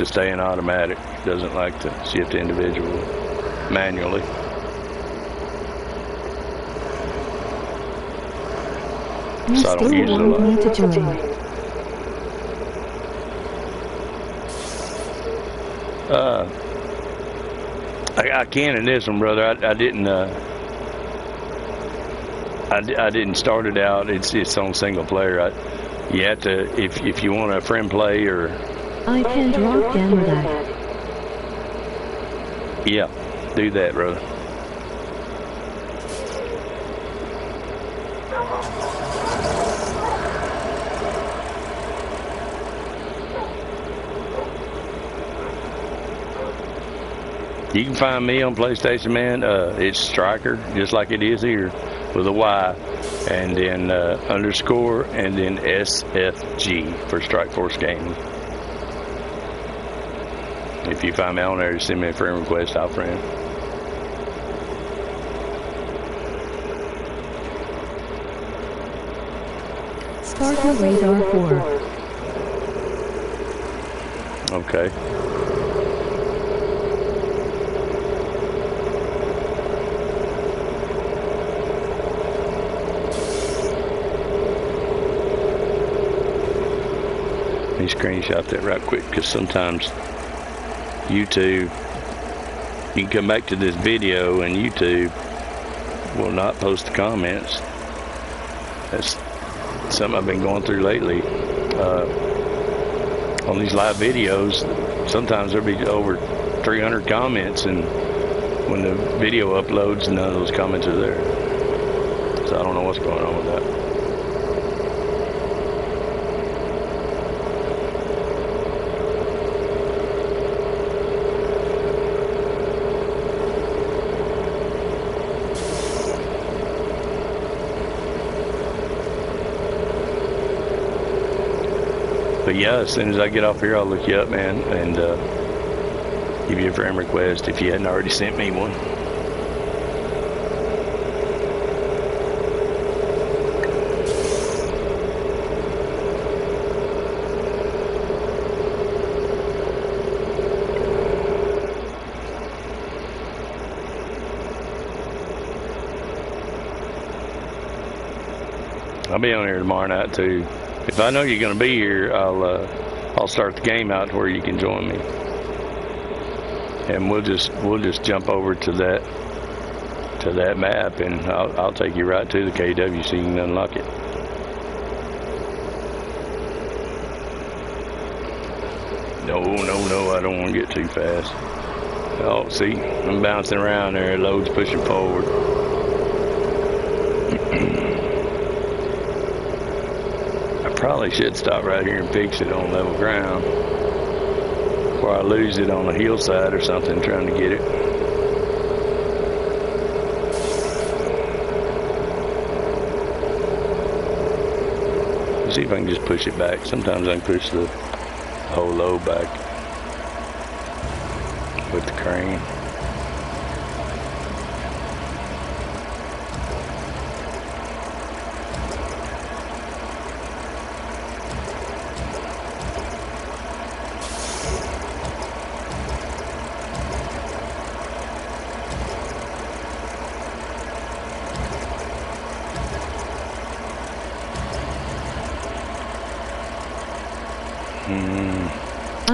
stay in automatic. It doesn't like to shift individually, manually. So I don't use it a lot. I can in this one, brother. I didn't start it out. It's on single player. You have to if you want a friend play or. I can drop down that. Yeah, do that, brother. You can find me on PlayStation, man. It's Stryker, just like it is here, with a Y, and then underscore, and then SFG for Stryke Force Gaming. If you find me on there, just send me a friend request. I'll friend. Stryker Radar 4. Okay. Let me screenshot that right quick because sometimes YouTube, you can come back to this video and YouTube will not post the comments. That's something I've been going through lately. On these live videos, sometimes there'll be over 300 comments, and when the video uploads, none of those comments are there. So I don't know what's going on with that. But yeah, as soon as I get off here, I'll look you up, man, and give you a friend request if you hadn't already sent me one. I'll be on here tomorrow night too. If I know you're going to be here, I'll start the game out to where you can join me, and we'll just jump over to that map, and I'll take you right to the KW so you can unlock it. No, I don't want to get too fast. Oh, see, I'm bouncing around there. Load's pushing forward. Probably should stop right here and fix it on level ground before I lose it on a hillside or something trying to get it. Let's see if I can just push it back. Sometimes I can push the whole load back with the crane.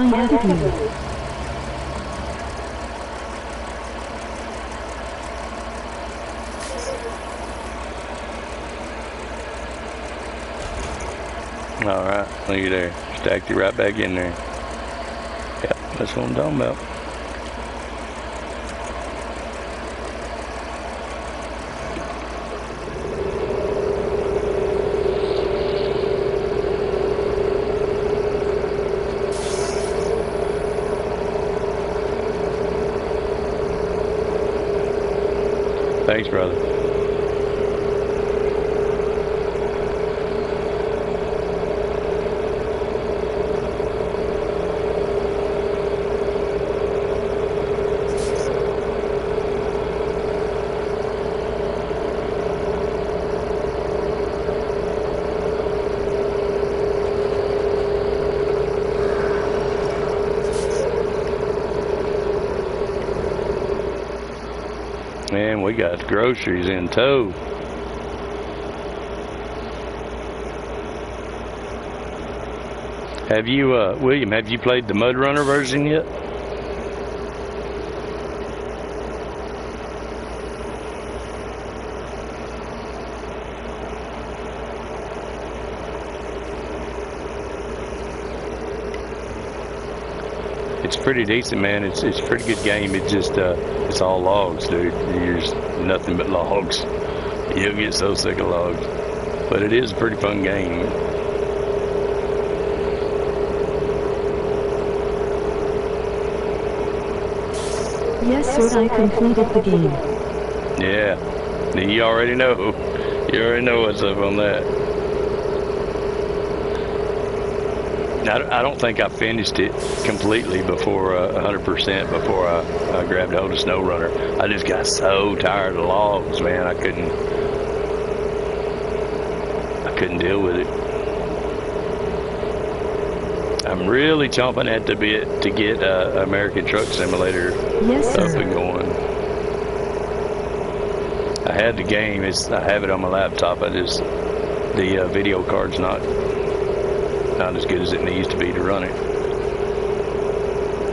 I added you. Alright, look at there. Stacked it right back in there. Yep, that's what I'm talking about. Thanks, brother. Man, we got groceries in tow. Have you, William, have you played the Mud Runner version yet? It's pretty decent, man. It's a pretty good game. It just it's all logs, dude. There's nothing but logs. You'll get so sick of logs. But it is a pretty fun game. Yes, sir, I completed the game. Yeah. You already know. You already know what's up on that. I don't think I finished it completely before 100% before I grabbed hold of Snow Runner. I just got so tired of logs, man. I couldn't deal with it. I'm really chomping at the bit to get American Truck Simulator up and going. I had the game. I have it on my laptop. The video card's not as good as it needs to be to run it.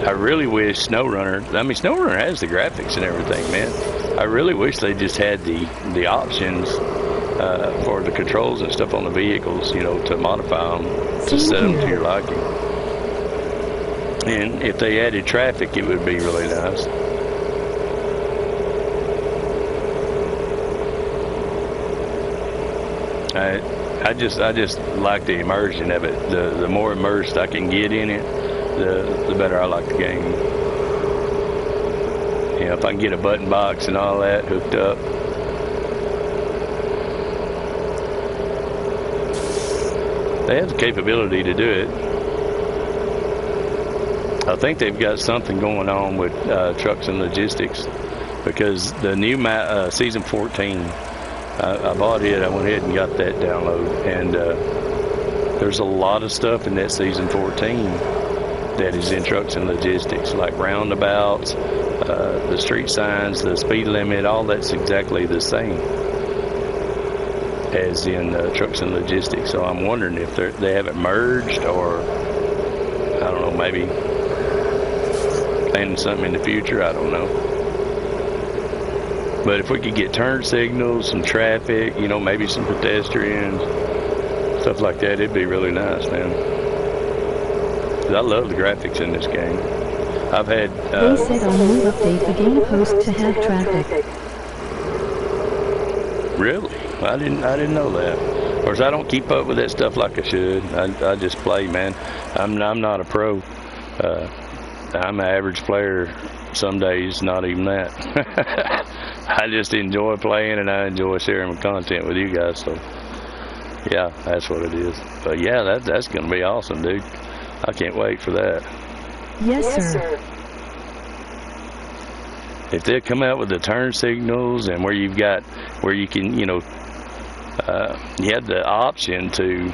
I really wish Snow Runner has the graphics and everything, man. I really wish they just had the options for the controls and stuff on the vehicles, to modify them, to set them to your liking. And if they added traffic, it would be really nice. I just like the immersion of it. The more immersed I can get in it, the better I like the game. If I can get a button box and all that hooked up. They have the capability to do it. I think they've got something going on with trucks and logistics, because the new season 14, I bought it. I went ahead and got that download, and there's a lot of stuff in that season 14 that is in trucks and logistics, like roundabouts, the street signs, the speed limit, all that's exactly the same as in trucks and logistics. So I'm wondering if they haven't merged, or I don't know, maybe planning something in the future. I don't know. But if we could get turn signals, some traffic, you know, maybe some pedestrians, stuff like that, it'd be really nice, man. 'Cause I love the graphics in this game. I've had. They said on new update the game post to have traffic. Really? I didn't know that. Of course, I don't keep up with that stuff like I should. I just play, man. I'm not a pro. I'm an average player. Some days, not even that. I just enjoy playing, and I enjoy sharing my content with you guys. So, yeah, that's what it is. But yeah, that's gonna be awesome, dude. I can't wait for that. Yes, sir. If they come out with the turn signals, and where you can, you know, you have the option to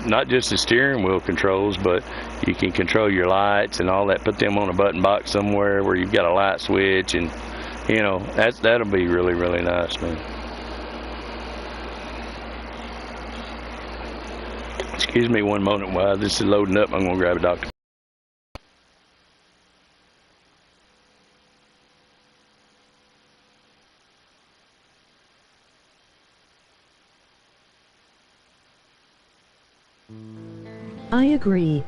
not just the steering wheel controls, but you can control your lights and all that. Put them on a button box somewhere where you've got a light switch, and you know, that'll be really, really nice, man. Excuse me one moment while this is loading up. I'm gonna grab a doctor. I agree.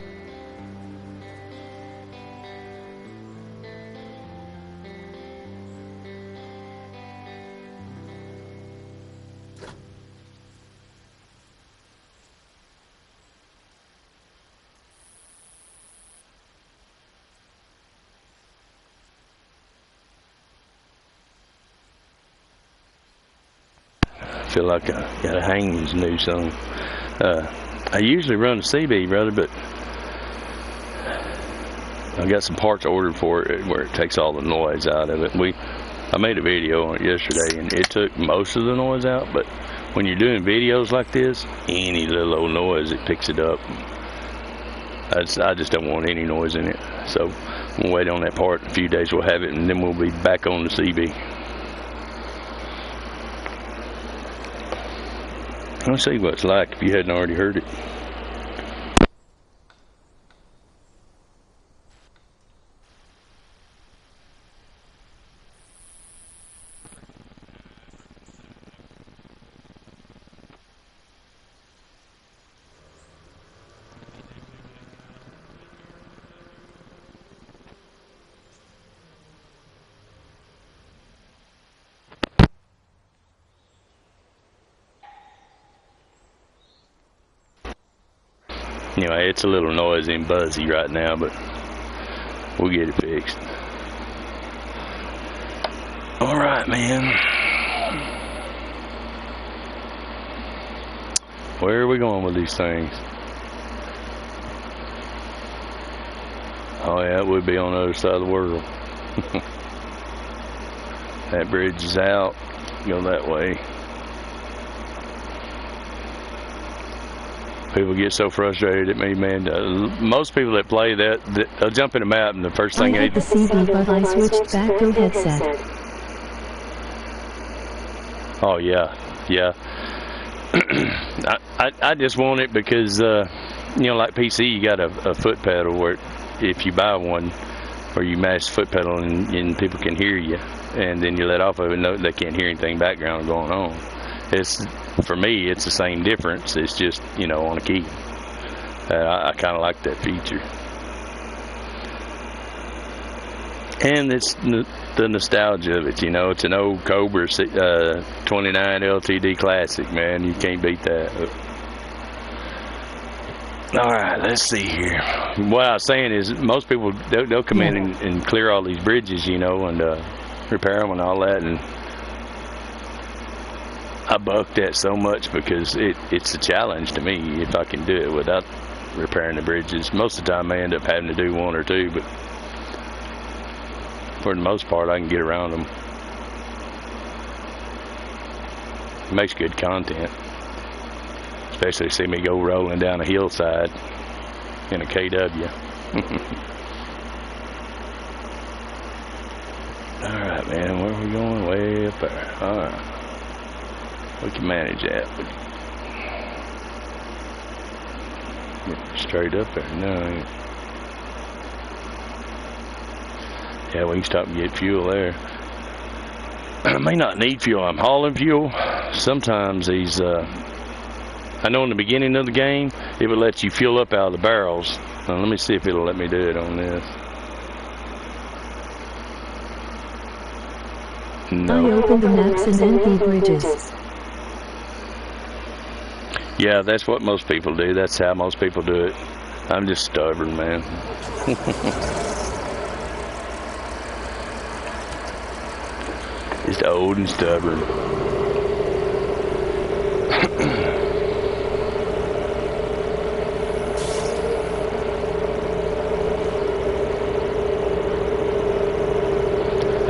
I feel like I gotta hang these new some. I usually run a CB, brother, but I got some parts ordered for it where it takes all the noise out of it. I made a video on it yesterday, and it took most of the noise out, but when you're doing videos like this, any little old noise, it picks it up. I just don't want any noise in it. So I'm gonna wait on that part. In a few days we'll have it, and then we'll be back on the CB. I'll see what it's like if you hadn't already heard it. Anyway, it's a little noisy and buzzy right now, but we'll get it fixed. All right, man. Where are we going with these things? Oh yeah, it would be on the other side of the world. That bridge is out. Go that way. People get so frustrated at me, man. Most people that play that, they'll jump in the map, and the first thing I had the CB, but I switched back to headset. Oh yeah, yeah. I just want it because you know, like PC, you got a foot pedal where if you buy one, or you mash the foot pedal and people can hear you, and then you let off of it, no, they can't hear anything background going on. For me, it's the same difference. It's just, you know, on a key. I kind of like that feature. And it's the nostalgia of it, you know. It's an old Cobra 29 LTD classic, man. You can't beat that. All right, let's see here. What I was saying is, most people, they'll come in and clear all these bridges, you know, and repair them and all that, and I buck that so much because it's a challenge to me if I can do it without repairing the bridges. Most of the time I end up having to do one or two, but for the most part I can get around them. It makes good content. Especially see me go rolling down a hillside in a KW. Alright, man, where are we going? Way up there. Alright. We can manage that. Straight up there. No. Yeah, we can stop and get fuel there. I may not need fuel. I'm hauling fuel. Sometimes these, I know in the beginning of the game, it would let you fuel up out of the barrels. Now, let me see if it'll let me do it on this. No. I opened the maps and empty bridges. Yeah, that's what most people do. That's how most people do it. I'm just stubborn, man. Just old and stubborn.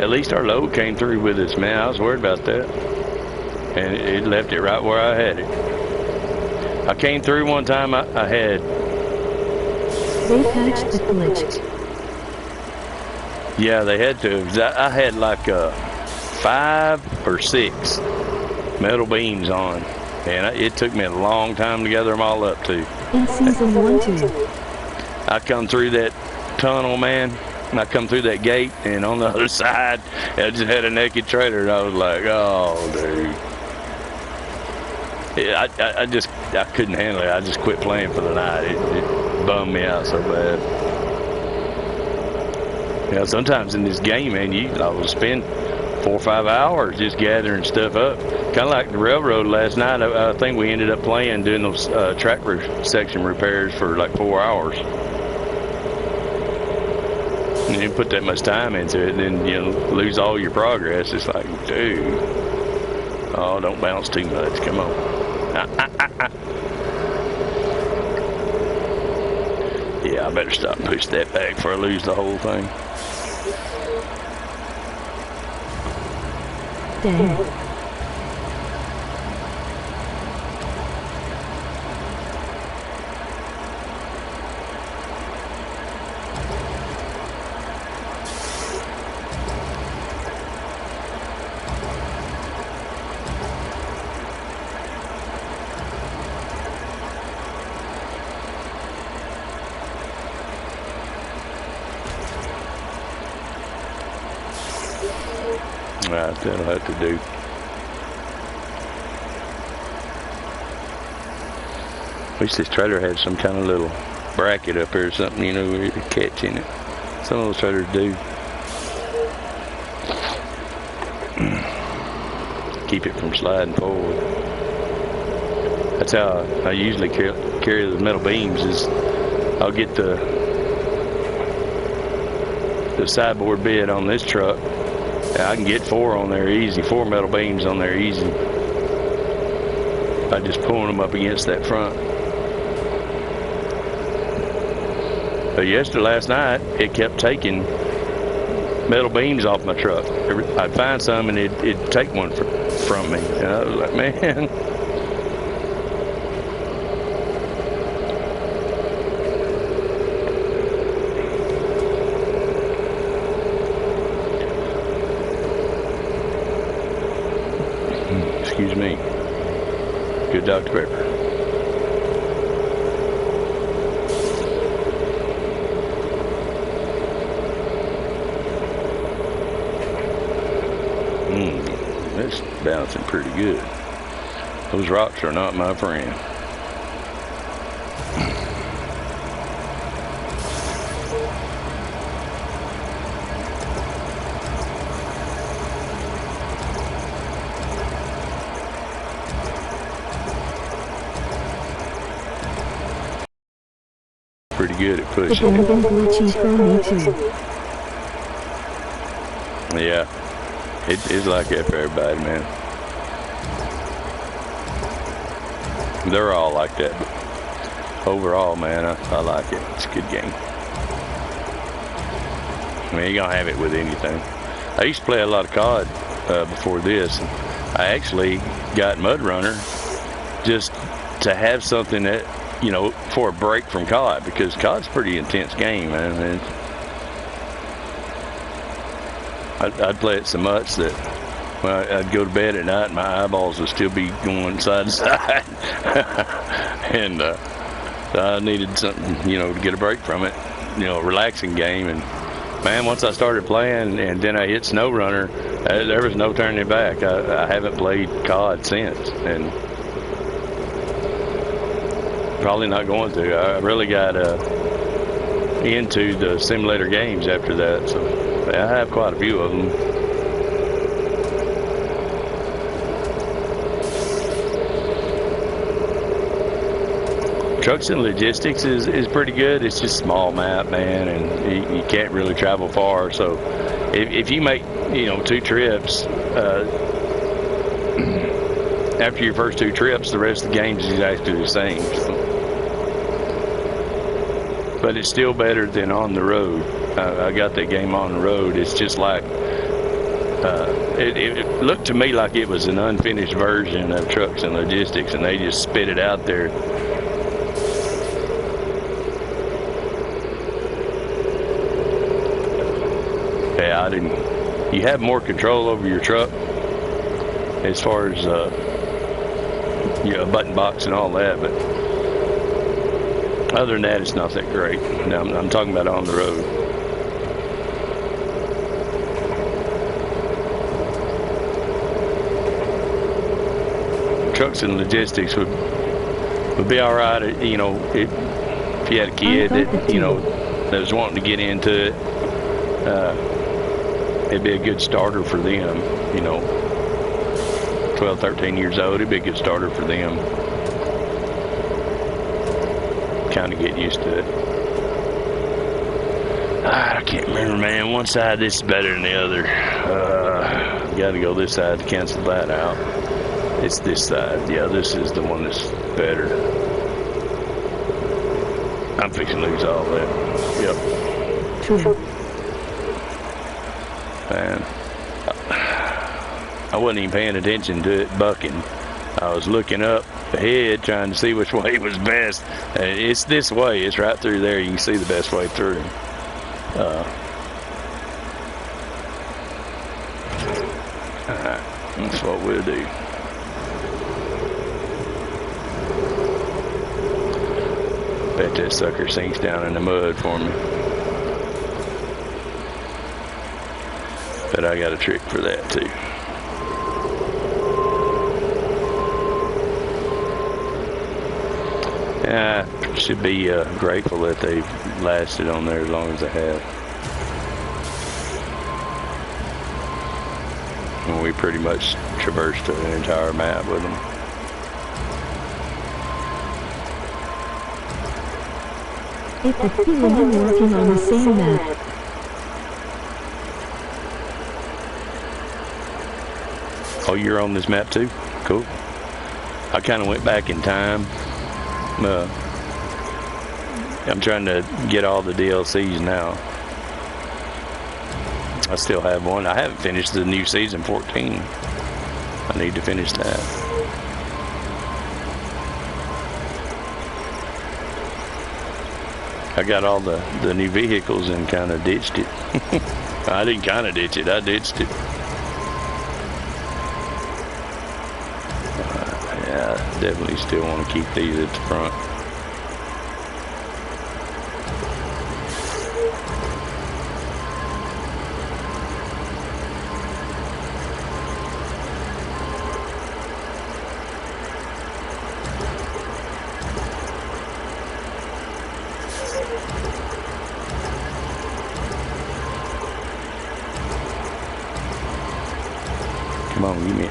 At least our load came through with us, man. I was worried about that. And it left it right where I had it. I came through one time, I had... They patched the glitch. Yeah, they had to. I had like 5 or 6 metal beams on. And it took me a long time to gather them all up, too. In season 1 too. I come through that tunnel, man. And I come through that gate, and on the other side, I just had a naked trailer, and I was like, oh, dude. Yeah, I couldn't handle it. I just quit playing for the night. It bummed me out so bad. Yeah, sometimes in this game, man, I will spend 4 or 5 hours just gathering stuff up. Kind of like the railroad last night. I think we ended up playing, doing those track section repairs for like 4 hours. And you put that much time into it, and then you lose all your progress. It's like, dude, oh, don't bounce too much. Come on. Yeah, I better stop and push that back before I lose the whole thing. Dang. Right, that'll have to do. Wish this trailer had some kind of little bracket up here or something, where you could catch in it. Some of those trailers do. Keep it from sliding forward. That's how I usually carry the metal beams. Is I'll get the sideboard bed on this truck. I can get 4 on there easy, 4 metal beams on there easy. By just pulling them up against that front. But last night, it kept taking metal beams off my truck. I'd find some and it'd take one from me. And I was like, man. Excuse me. Good Dr. Pepper. That's bouncing pretty good. Those rocks are not my friend. Pretty good at pushing it. Glitchy for me too. Yeah, it's like that for everybody, man. They're all like that. overall, man, I like it. It's a good game. I mean, you're gonna have it with anything. I used to play a lot of COD before this. I actually got Mud Runner just to have something that, you know, for a break from COD, because COD's a pretty intense game, man. I'd play it so much that when I'd go to bed at night, my eyeballs would still be going side to side. And I needed something, you know, to get a break from it, you know, a relaxing game. And man, once I started playing and then I hit SnowRunner, there was no turning back. I haven't played COD since, and probably not going to. I really got into the simulator games after that, so I have quite a few of them. Trucks and Logistics is pretty good. It's just a small map, man, and you can't really travel far. So if you make, you know, 2 trips, after your first 2 trips, the rest of the game is exactly the same. So. But it's still better than on the road. I got that game on the road. It's just like, it looked to me like it was an unfinished version of Trucks and Logistics, and they just spit it out there. Yeah, you have more control over your truck as far as, you know, button box and all that, but other than that, it's not that great. Now, I'm talking about on the road. Trucks and Logistics would be all right. You know, if you had a kid that, you know, that was wanting to get into it, it'd be a good starter for them. You know, 12, 13 years old, it'd be a good starter for them. Kind of get used to it. I can't remember, man. One side, this is better than the other. You got to go this side to cancel that out. It's this side. Yeah, this is the one that's better. I'm fixing to lose all that. Yep. True. Man, I wasn't even paying attention to it bucking. I was looking up ahead trying to see which way was best. And it's this way. It's right through there. You can see the best way through. That's what we'll do. Bet that sucker sinks down in the mud for me. But I got a trick for that too. Should be grateful that they've lasted on there as long as they have. And we pretty much traversed the entire map with them. It's a feeling I'm working on the same map. Oh, you're on this map too? Cool. I kind of went back in time. I'm trying to get all the DLCs now. I still have one. I haven't finished the new season 14. I need to finish that. I got all the new vehicles and kind of ditched it. I didn't kind of ditch it. I ditched it. Yeah, I definitely still want to keep these at the front. Come on, give me it.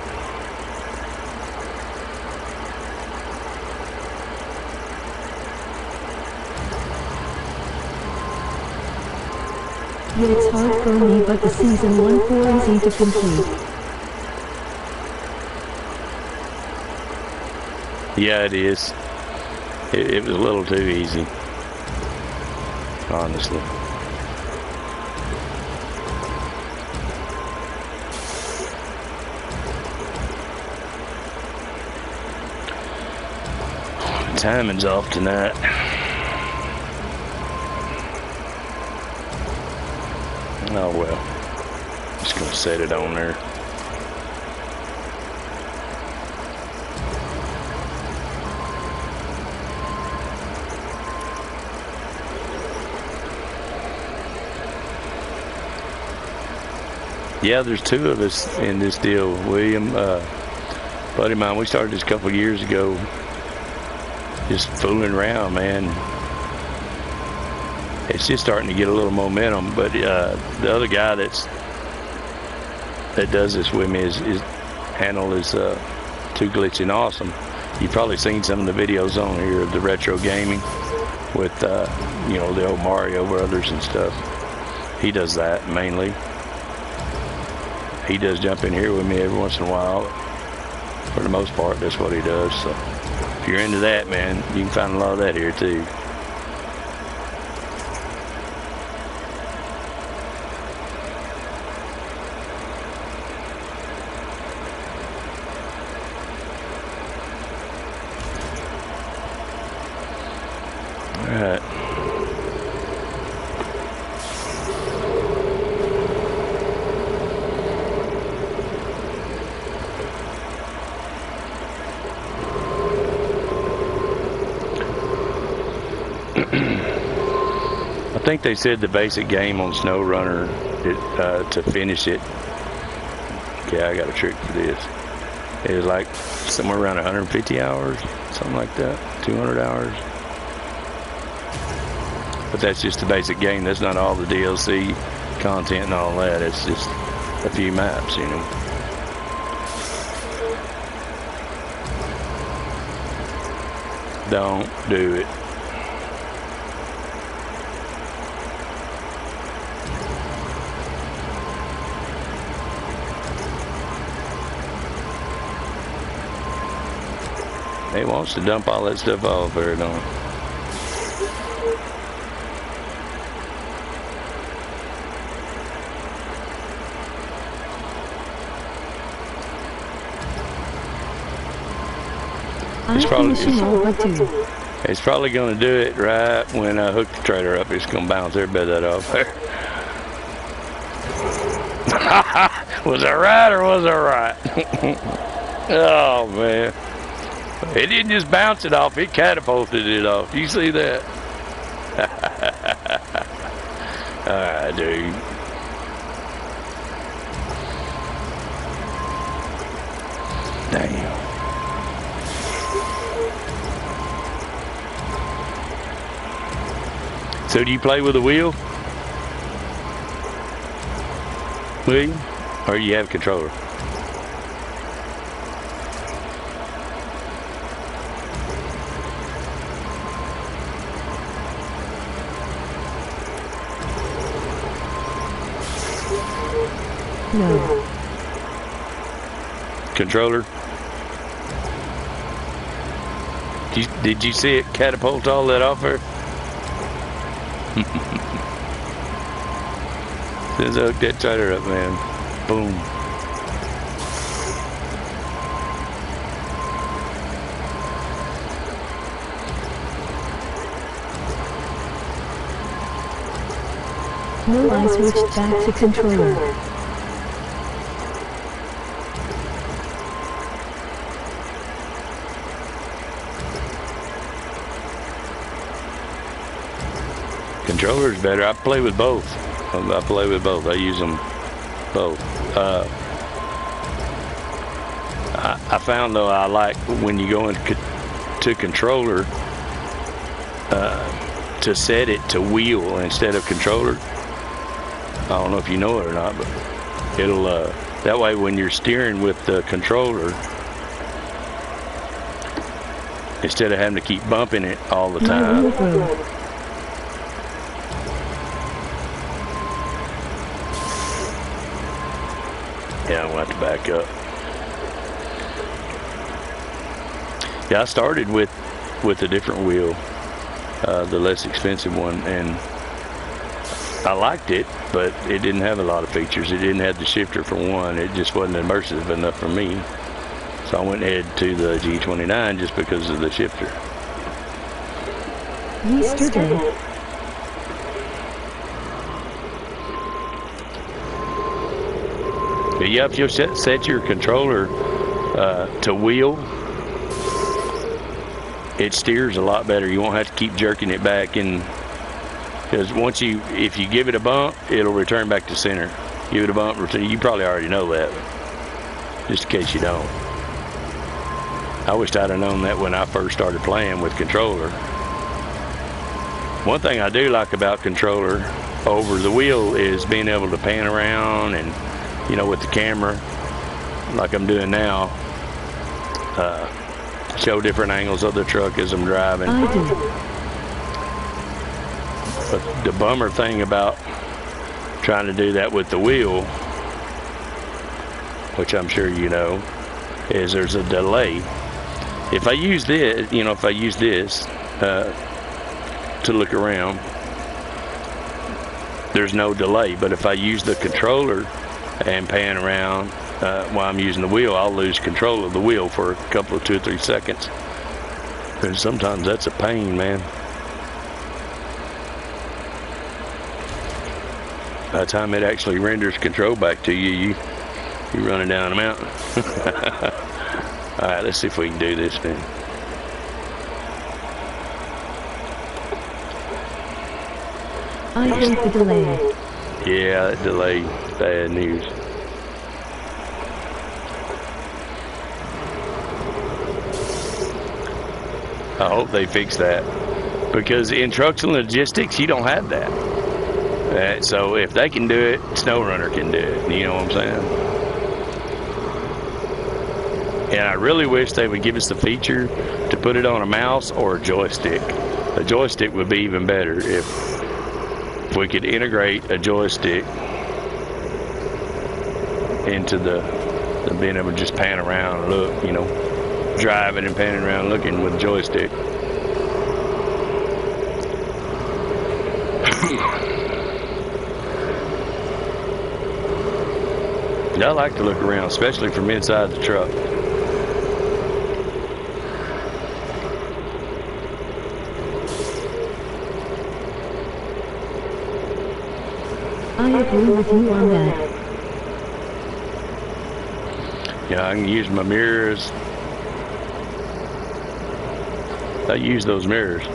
Yeah, it's hard for me, but the season 1 4 is easy to complete. Yeah, it is. It was a little too easy, honestly. Timing's off tonight. Oh well, just gonna set it on there. Yeah, there's two of us in this deal. William, buddy of mine, we started this a couple of years ago, just fooling around, man. It's just starting to get a little momentum, but the other guy that does this with me is handle is too glitchy and awesome. You've probably seen some of the videos on here of the retro gaming with you know, the old Mario Brothers and stuff. He does that mainly. He does jump in here with me every once in a while. For the most part, that's what he does. So if you're into that, man, you can find a lot of that here too. All right. I think they said the basic game on Snow Runner, to finish it. Yeah, I got a trick for this. It was like somewhere around 150 hours, something like that, 200 hours. But that's just the basic game. That's not all the DLC content and all that. It's just a few maps, you know. Don't do it. He wants to dump all that stuff off there, don't he? It's probably going to do it right when I hook the trailer up. It's going to bounce every bit of that off there. Was it right or was it right? Oh, man. It didn't just bounce it off, it catapulted it off. You see that? Alright, dude. Damn. So do you play with a wheel? William? Or you have a controller? No. Controller? Did you see it catapult all that off her? Since I hooked that trailer up, man. Boom. No, I switched back to controller. Controller's better. I play with both. I play with both. I use them both. I found though I like when you go into controller to set it to wheel instead of controller. I don't know if you know it or not, but it'll that way when you're steering with the controller, instead of having to keep bumping it all the time. Yeah, I'm going to have to back up. Yeah, I started with with a different wheel, the less expensive one, and I liked it, but it didn't have a lot of features. It didn't have the shifter for one. It just wasn't immersive enough for me. So I went ahead to the G29 just because of the shifter. Yesterday. But yeah, if you set your controller to wheel, it steers a lot better. You won't have to keep jerking it back, and because if you give it a bump, it'll return back to center. Give it a bump, you probably already know that, just in case you don't. I wished I'd have known that when I first started playing with controller. One thing I do like about controller over the wheel is being able to pan around and, you know, with the camera, like I'm doing now, show different angles of the truck as I'm driving. I do. But the bummer thing about trying to do that with the wheel, which I'm sure you know, is there's a delay. If I use this, you know, to look around, there's no delay. But if I use the controller and pan around while I'm using the wheel, I'll lose control of the wheel for a couple of 2 or 3 seconds. And sometimes that's a pain, man. By the time it actually renders control back to you, you're running down the mountain. All right, let's see if we can do this then. I hate the delay. Yeah, that delay, bad news. I hope they fix that, because in trucks and logistics, you don't have that. So if they can do it, SnowRunner can do it. You know what I'm saying? And I really wish they would give us the feature to put it on a mouse or a joystick. A joystick would be even better if we could integrate a joystick into the being able to just pan around and look, you know, driving and panning around looking with a joystick. I like to look around, especially from inside the truck. I agree with you on that. Yeah, I can use my mirrors. I use those mirrors.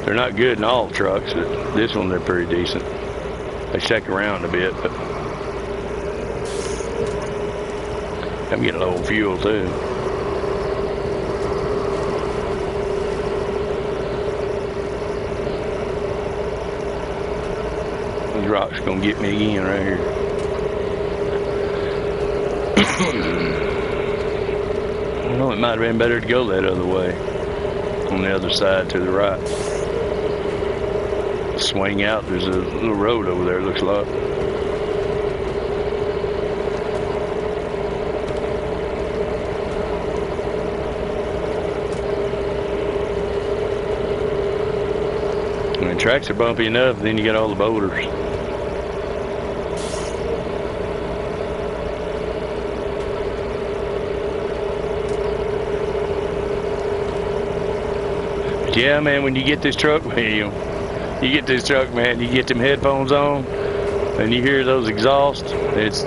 They're not good in all trucks, but this one they're pretty decent. They shake around a bit, but I'm getting low on fuel too. These rocks gonna get me again right here. Well, it might have been better to go that other way, on the other side to the right. Swing out, there's a little road over there, it looks like. When the tracks are bumpy enough, then you get all the boulders. But yeah, man, when you get this truck, man, you get them headphones on, and you hear those exhausts. It's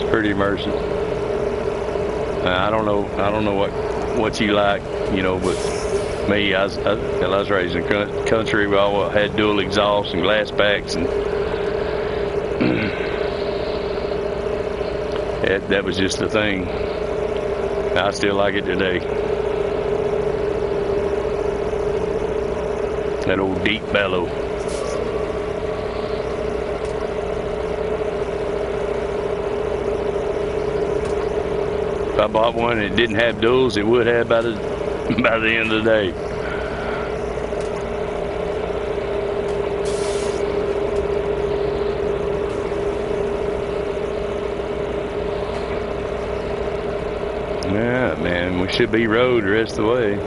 pretty immersive. I don't know what you like, you know, but me, I was raised in the country. We all had dual exhausts and glass backs, and that was just the thing. I still like it today. That old deep bellow. If I bought one and it didn't have duals, it would have by the end of the day. Yeah, man, we should be road the rest of the way.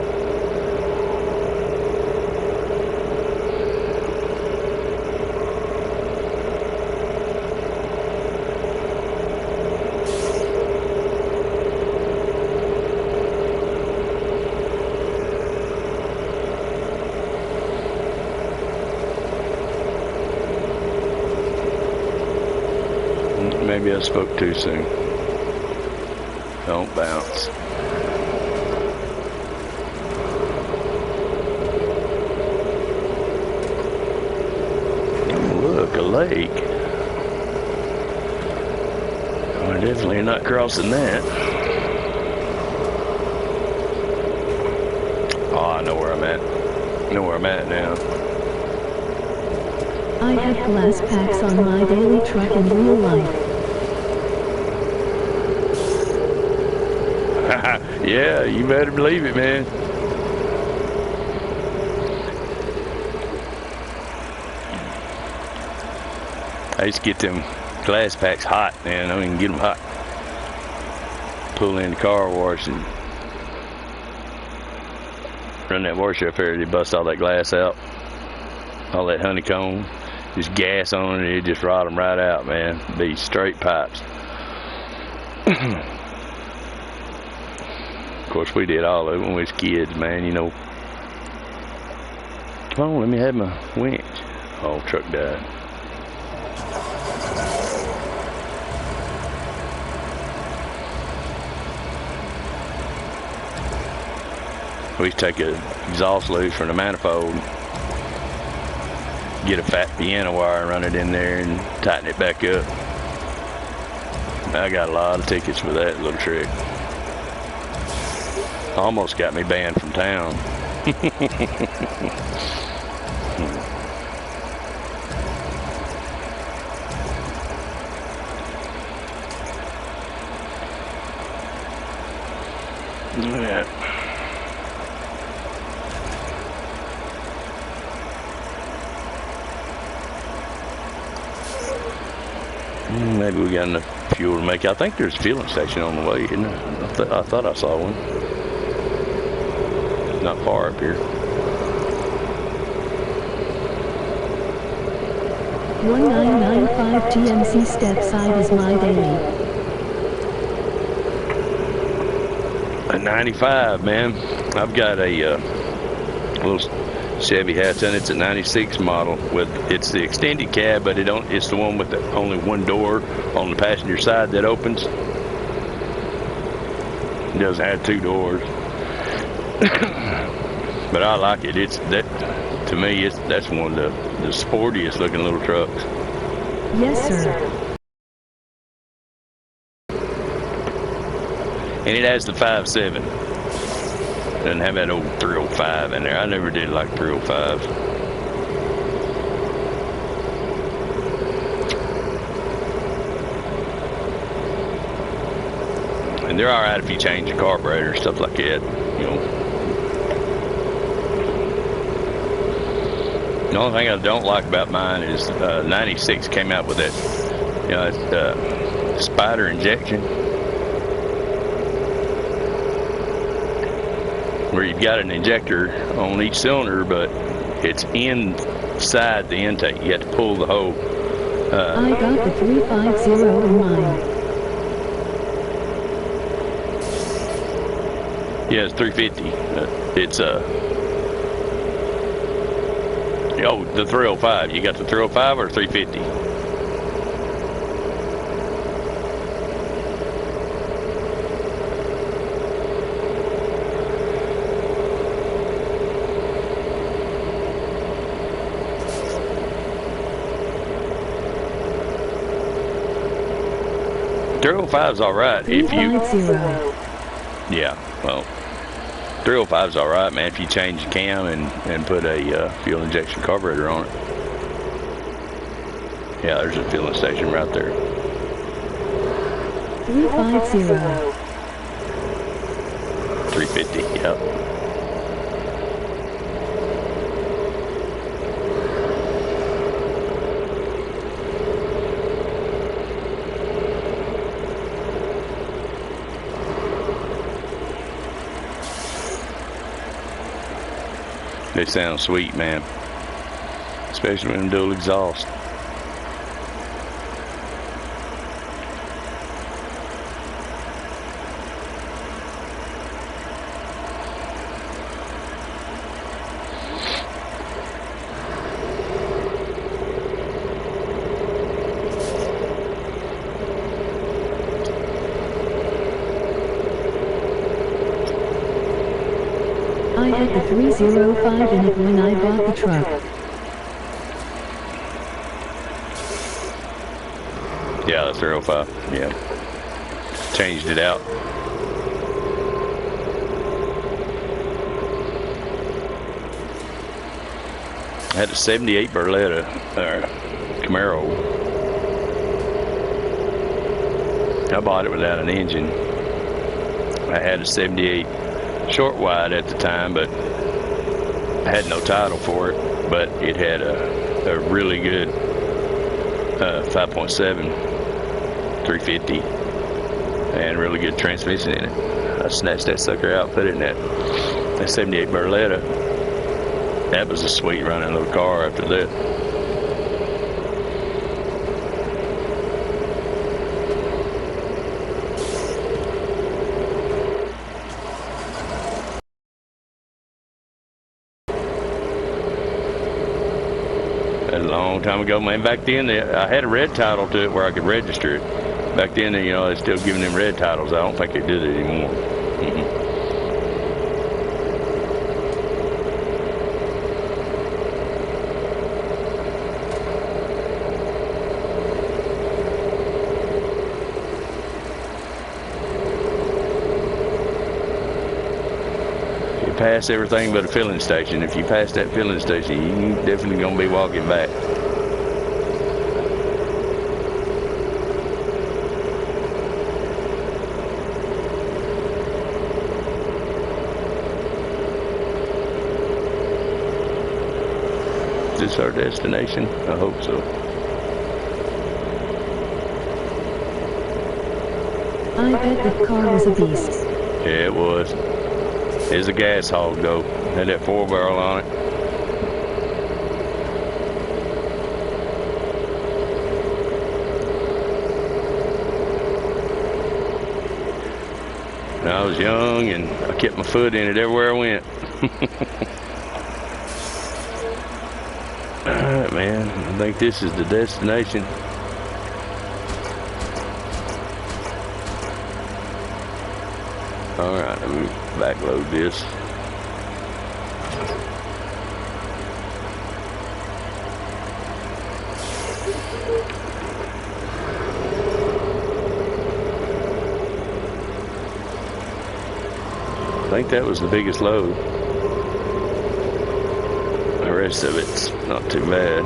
Maybe I spoke too soon. Don't bounce. Oh, look, a lake. We're definitely not crossing that. Oh, I know where I'm at. I know where I'm at now. I had glass packs on my daily truck in real life. Yeah, you better believe it, man. I used to get them glass packs hot, man. I don't even get them hot. Pull in the car wash and run that washer up there. They bust all that glass out, all that honeycomb. Just gas on it, it just rot them right out, man. These straight pipes. Of course, we did all of it when we was kids, man, you know. Come on, let me have my winch. Oh, truck died. We used to take an exhaust loose from the manifold, get a fat piano wire and run it in there and tighten it back up. I got a lot of tickets for that little trick. Almost got me banned from town. Look at that. Maybe we got enough fuel to make it. I think there's a fueling station on the way, isn't there? I thought I saw one. Not far up here. 1995 GMC step side is my daily. A 95, man. I've got a little Chevy hatch on it. It's a 96 model with, it's the extended cab, but it's the one with only one door on the passenger side that opens. It doesn't have two doors. But I like it. It's that, to me, that's one of the sportiest looking little trucks. Yes, sir. And it has the 5.7. Doesn't have that old 305 in there. I never did like 305. And they're alright if you change the carburetor and stuff like that, you know. The only thing I don't like about mine is 96 came out with that, you know, spider injection, where you've got an injector on each cylinder, but it's inside the intake. You have to pull the whole. I got the 350 in mine. Yeah, it's 350. It's oh, the 305. You got the 305 or 350? .305's all right if you. Yeah, well, 305's all right, man. If you change the cam and put a fuel injection carburetor on it. Yeah, there's a fueling station right there. 350. 350. Yep. They sound sweet, man. Especially when dual exhaust. I had the 305 in it when I bought the truck. Yeah, the 305. Yeah. Changed it out. I had a 78 Berletta, Camaro. I bought it without an engine. I had a 78 short wide at the time, but I had no title for it. But it had a really good 5.7 350 and really good transmission in it. I snatched that sucker out, put it in that 78 Berletta. That was a sweet running little car after that. A long time ago, man. Back then, I had a red title to it where I could register it. Back then, you know, they're still giving them red titles. I don't think they did it anymore. You pass everything but a filling station. If you pass that filling station, you're definitely gonna be walking back. Is this our destination? I hope so. I bet that car was a beast. Yeah, it was. It's a gas hog though. Had that 4-barrel on it. And I was young and I kept my foot in it everywhere I went. Alright, man. I think this is the destination. Alright, let me backload this. I think that was the biggest load. The rest of it's not too bad.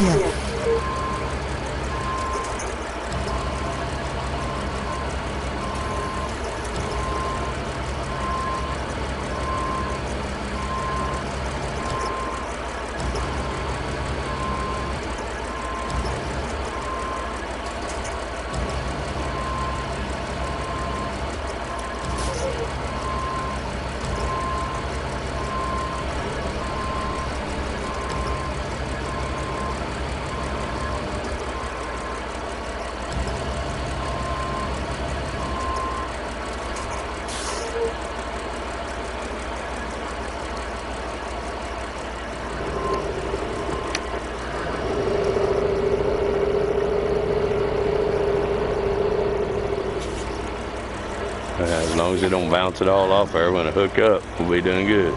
Yeah. As long as it don't bounce it all off there when I hook up, we'll be doing good.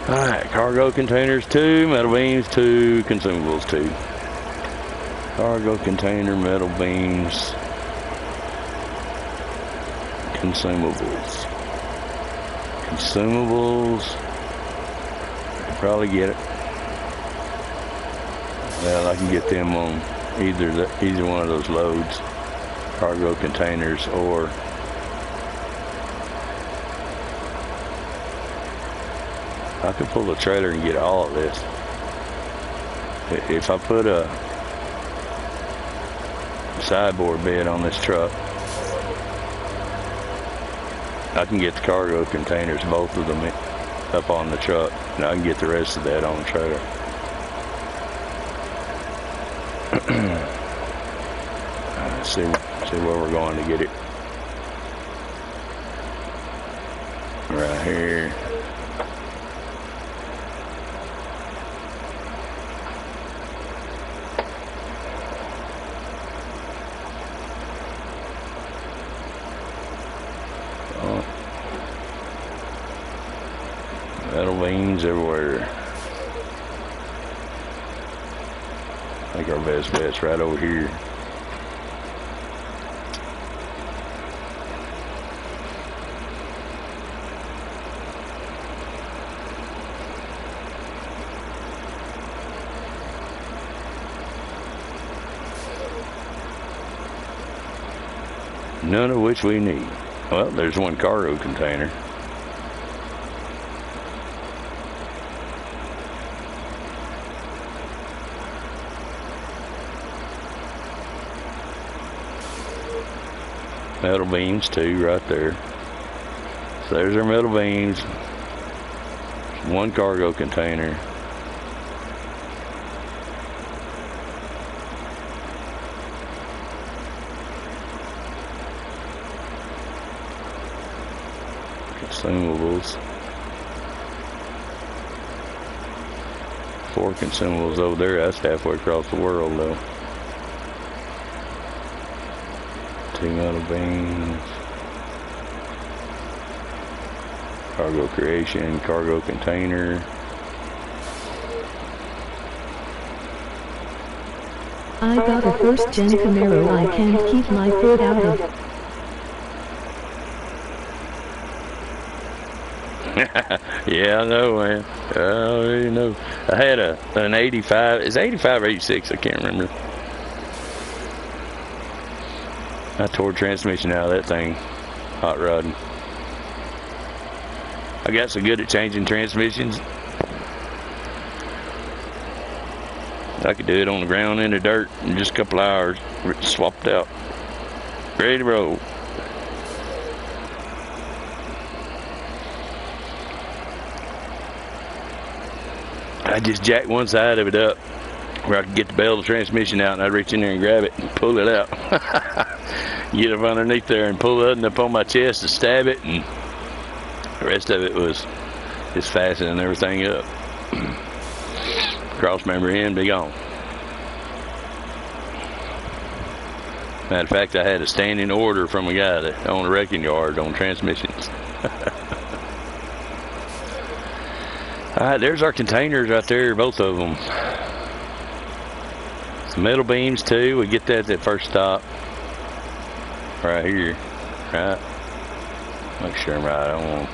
Alright, cargo containers 2, metal beams 2, consumables 2. Cargo container, metal beams, consumables. Consumables. Probably get it. Well, I can get them on either one of those loads, cargo containers, or I could pull the trailer and get all of this. If I put a sideboard bed on this truck, I can get the cargo containers, both of them, up on the truck, and I can get the rest of that on the trailer. Let's see where we're going to get it. Right here. Metal beams everywhere. I think our best bet's right over here. None of which we need. Well, there's one cargo container. Metal beams too, right there. So there's our metal beams. One cargo container. Consumables. 4 consumables over there. That's halfway across the world though. 2 metal beams. Cargo creation, cargo container. I got a first-gen Camaro I can't keep my foot out of. Yeah, I know, man. I already know. I had an 85. It's 85 or 86. I can't remember. I tore transmission out of that thing, hot rodding. I got so good at changing transmissions, I could do it on the ground in the dirt in just a couple hours. Swapped out, ready to roll. I just jacked one side of it up where I could get the bell of the transmission out, and I'd reach in there and grab it and pull it out. Get up underneath there and pull it up on my chest and stab it, and the rest of it was just fastening everything up. Cross member in, be gone. Matter of fact, I had a standing order from a guy that owned a wrecking yard on transmissions. Alright, there's our containers right there, both of them. Some metal beams too. We get that at that first stop. Right here. Right. Make sure I'm right. I don't want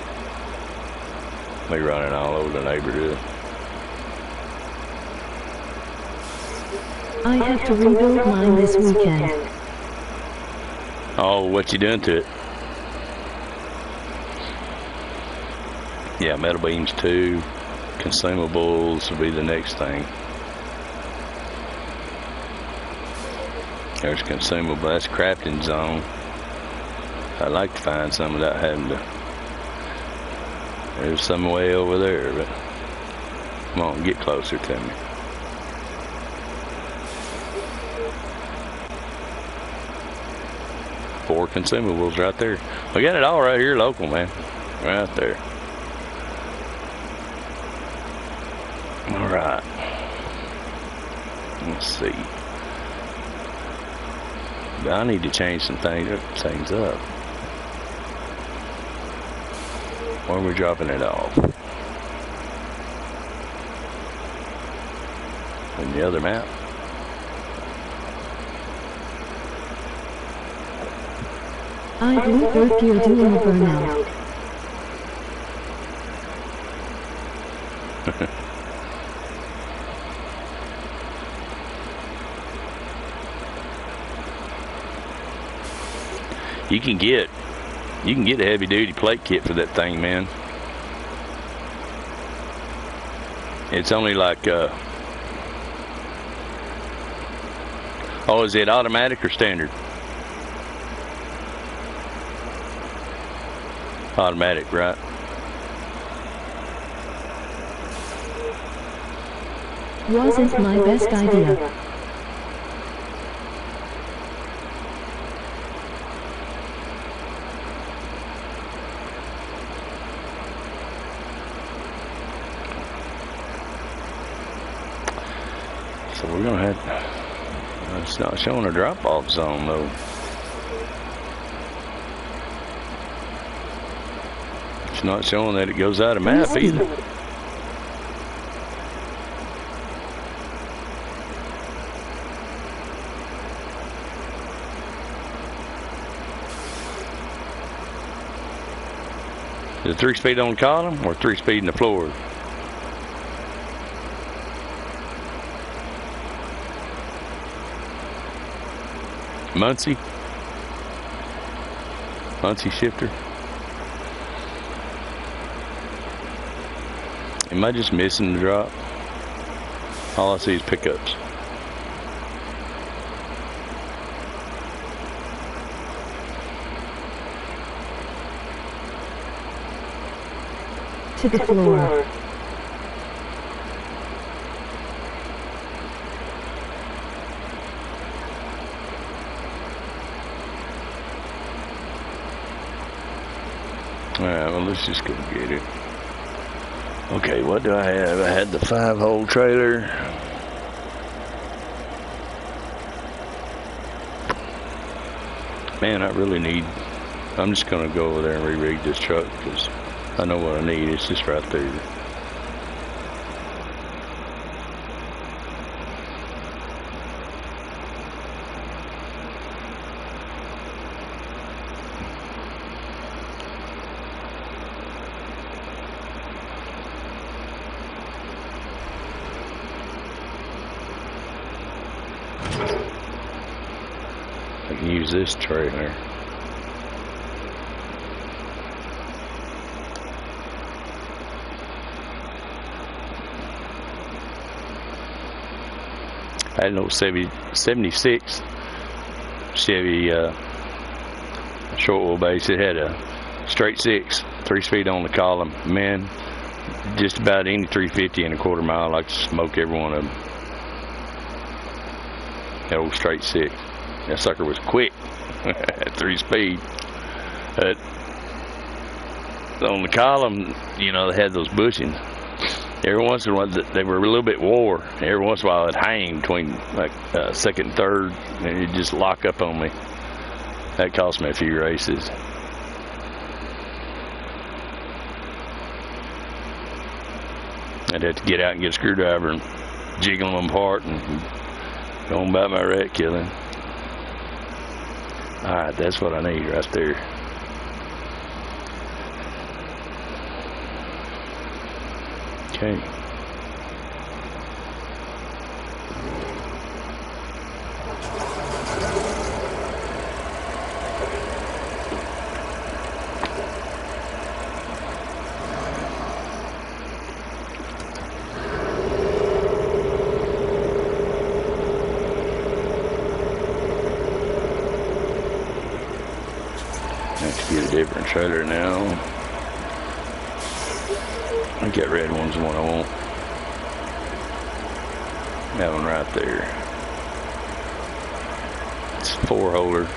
me running all over the neighborhood. I have to rebuild mine this weekend. Oh, what you doing to it? Yeah, metal beams too. Consumables will be the next thing. There's consumable. That's crafting zone. I'd like to find some without having to. There's some way over there, but come on, get closer to me. Four consumables right there. We got it all right here local, man. Right there. All right. Let's see. I need to change some things up. Where are we dropping it off? In the other map. I blew third gear doing a burnout. You can get a heavy duty plate kit for that thing, man. It's only like oh, is it automatic or standard? Automatic, right? Wasn't my best idea. So we're gonna have. It's not showing a drop-off zone though. It's not showing that it goes out of map either. Is it 3-speed on the column or 3-speed in the floor? Muncie shifter. Am I just missing the drop? All I see is pickups. To the floor. Alright, well, let's just go get it. Okay, what do I have? I had the 5-hole trailer. Man, I really need... I'm just going to go over there and re-rig this truck because I know what I need. It's just right there. I can use this trailer. I had an old 76 Chevy short wheelbase. It had a straight 6, 3-speed on the column. Man, just about any 350 in a quarter mile, I like to smoke every one of them. That old straight 6. That sucker was quick at 3-speed. But on the column, you know, they had those bushings. Every once in a while, they were a little bit wore. Every once in a while, it'd hang between like second and third, and it'd just lock up on me. That cost me a few races. I'd have to get out and get a screwdriver and jiggle them apart and go on about my rat killing. Alright, that's what I need right there. Okay. Let's get a different trailer now. I think that red one's the one I want. That one right there. It's a 4-holder.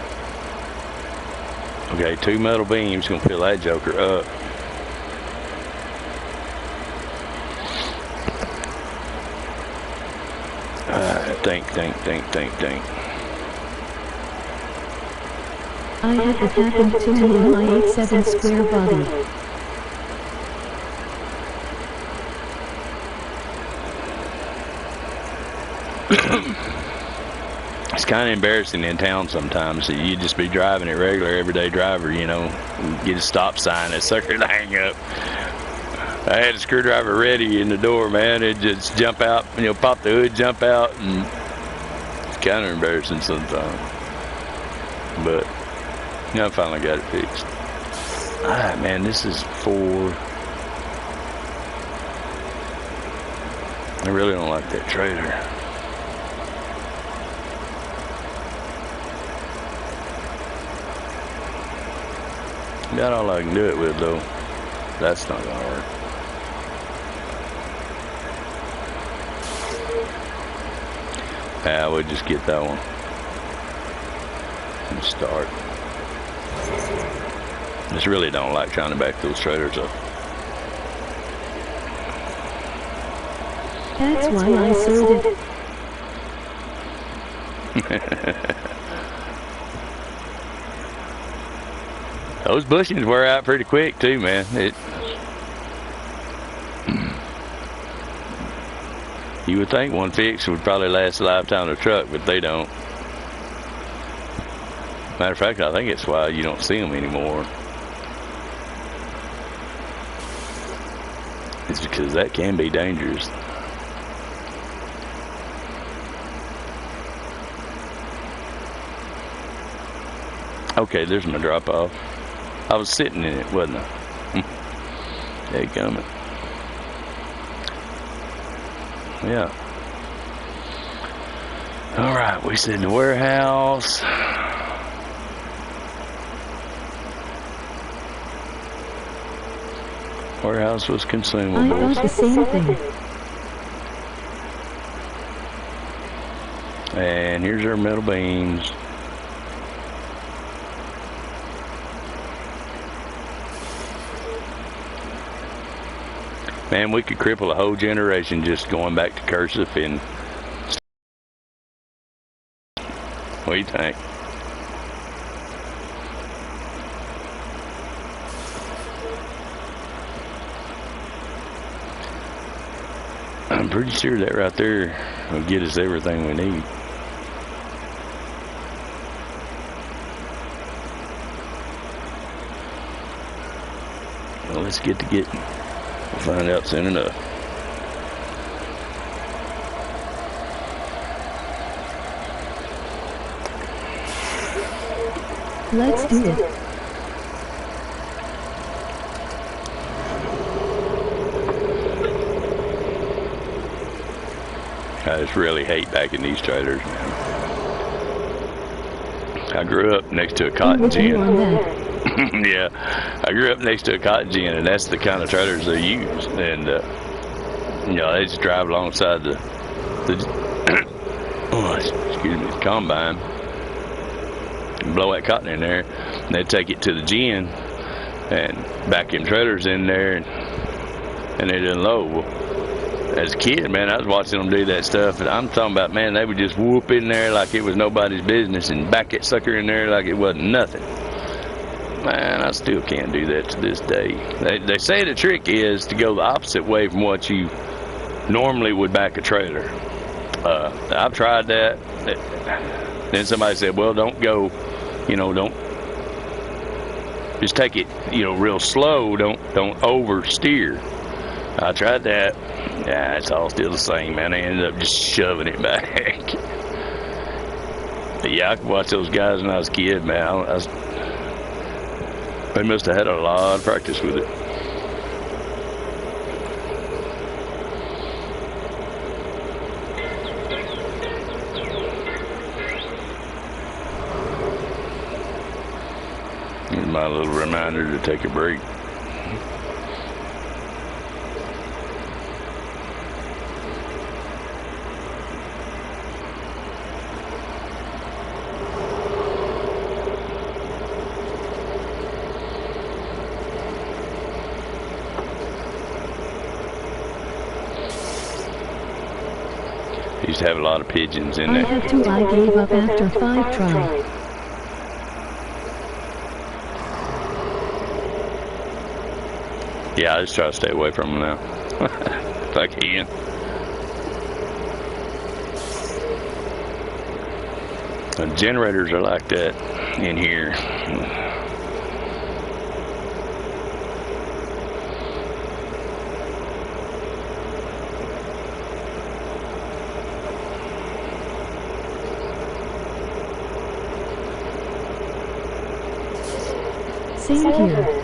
Okay, 2 metal beams gonna fill that joker up. Think. I had it happen to me in my 8.7 square body. It's kind of embarrassing in town sometimes. You just be driving it regular, everyday driver, you know, get a stop sign, that sucker to hang up. I had a screwdriver ready in the door, man. It just jump out, you know, pop the hood, jump out, and it's kind of embarrassing sometimes. But you know, I finally got it fixed. Ah, man, this is for. I really don't like that trailer. Got all I can do it with, though. That's not gonna work. Yeah, we'll just get that one and start. Just really don't like trying to back those trailers up. That's why I sold it. Those bushings wear out pretty quick too, man. You would think one fix would probably last a lifetime of the truck, but they don't. Matter of fact, I think it's why you don't see them anymore. It's because that can be dangerous. Okay, there's my drop off. I was sitting in it, wasn't I? There you coming. Yeah. All right, we said the warehouse. Warehouse was consumable. I thought the same thing. And here's our metal beams. Man, we could cripple a whole generation just going back to cursive and. What do you think? I'm pretty sure that right there will get us everything we need. Well, let's get to getting. We'll find out soon enough. Let's do it. I just really hate backing these trailers, man. I grew up next to a cotton gin. Yeah, I grew up next to a cotton gin, and that's the kind of trailers they use. And you know, they just drive alongside the excuse me, the combine, and blow that cotton in there, and they take it to the gin and back them trailers in there, and they unload. Well, as a kid, man, I was watching them do that stuff, and I'm talking about, man, they would just whoop in there like it was nobody's business and back that sucker in there like it wasn't nothing. Man, I still can't do that to this day. They say the trick is to go the opposite way from what you normally would back a trailer. I've tried that. Then somebody said, well, don't go, you know, don't just take it, you know, real slow. Don't oversteer. I tried that. Yeah, it's all still the same, man. I ended up just shoving it back. But yeah, I could watch those guys when I was a kid, man. They must have had a lot of practice with it. Here's my little reminder to take a break. Used to have a lot of pigeons in there. I have 2. I gave up after 5 tries. Yeah, I just try to stay away from them now. If I can. The generators are like that in here. Same here.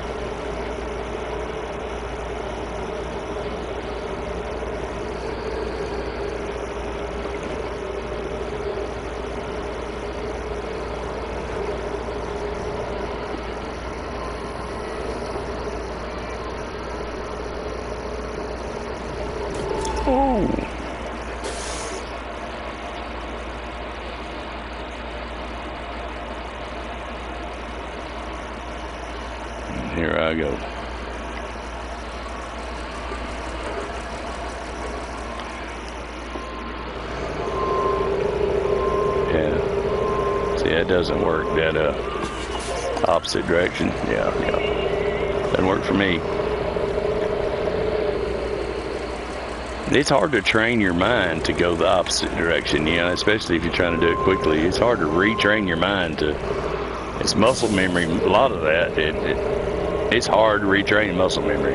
Here I go. Yeah. See, that doesn't work. That opposite direction. Yeah. Doesn't work for me. It's hard to train your mind to go the opposite direction, you know, especially if you're trying to do it quickly. It's hard to retrain your mind to. It's muscle memory. A lot of that. It's hard to retrain muscle memory.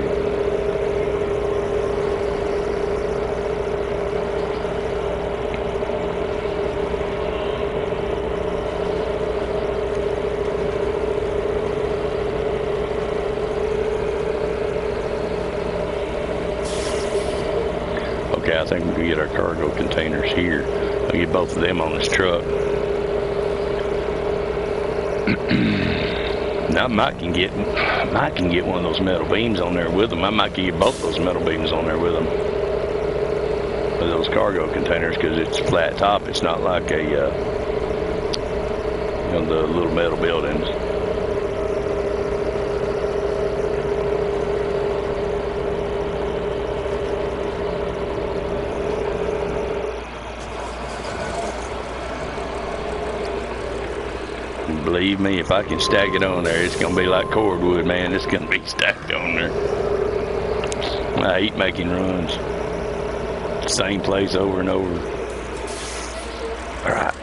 Okay, I think we can get our cargo containers here. I'll get both of them on this truck. Now I might can get one of those metal beams on there with them. I might can get both those metal beams on there with them, with those cargo containers, because it's flat top. It's not like a you know, the little metal buildings. Believe me, if I can stack it on there, it's gonna be like cordwood, man. It's gonna be stacked on there. I hate making runs. Same place over and over. All right.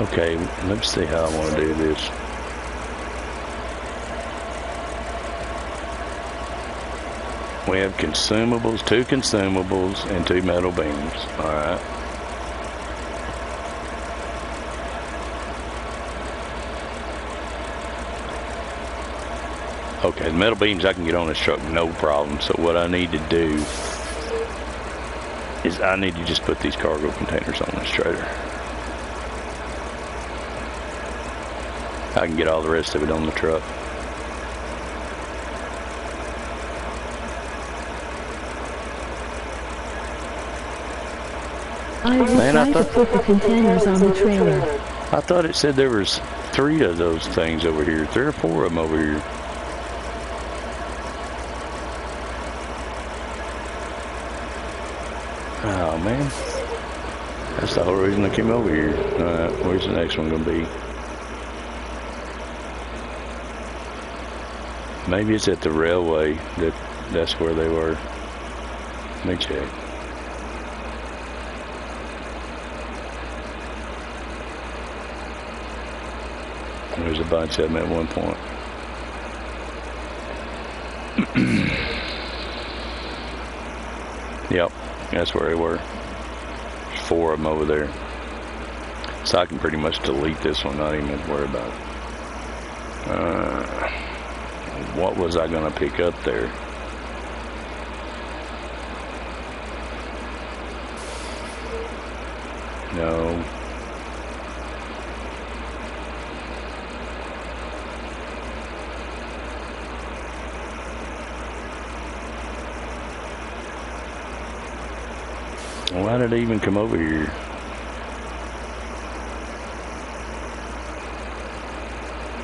Okay, let's see how I want to do this. We have consumables, 2 consumables, and 2 metal beams. All right. Okay, the metal beams I can get on this truck, no problem. So what I need to do is I need to just put these cargo containers on this trailer. I can get all the rest of it on the truck. I will try to put the containers on the trailer. I thought it said there was 3 of those things over here. 3 or 4 of them over here. Oh, man. That's the whole reason I came over here. Alright, where's the next one going to be? Maybe it's at the railway. That's where they were. Let me check. There's a bunch of them at one point. Yep, that's where they were. There's 4 of them over there. So I can pretty much delete this one, not even worry about it. What was I gonna pick up there? No. Why did it even come over here?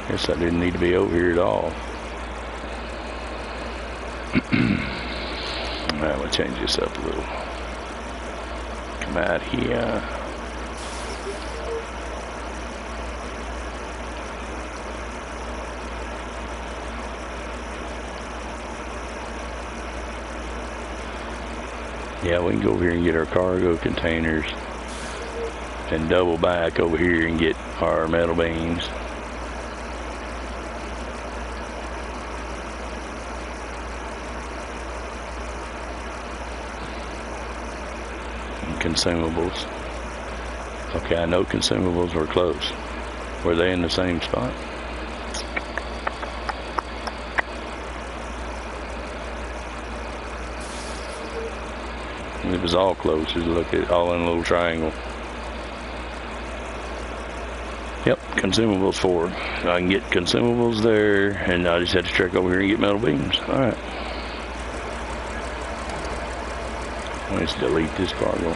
Guess I didn't need to be over here at all. Alright, we'll change this up a little. Come out here. Yeah, we can go over here and get our cargo containers and double back over here and get our metal beams. consumables. Okay, I know consumables were close. Were they in the same spot? It was all close. Just look at it, all in a little triangle. Yep, consumables forward. I can get consumables there, and I just had to trek over here and get metal beams. All right. Let's delete this cargo.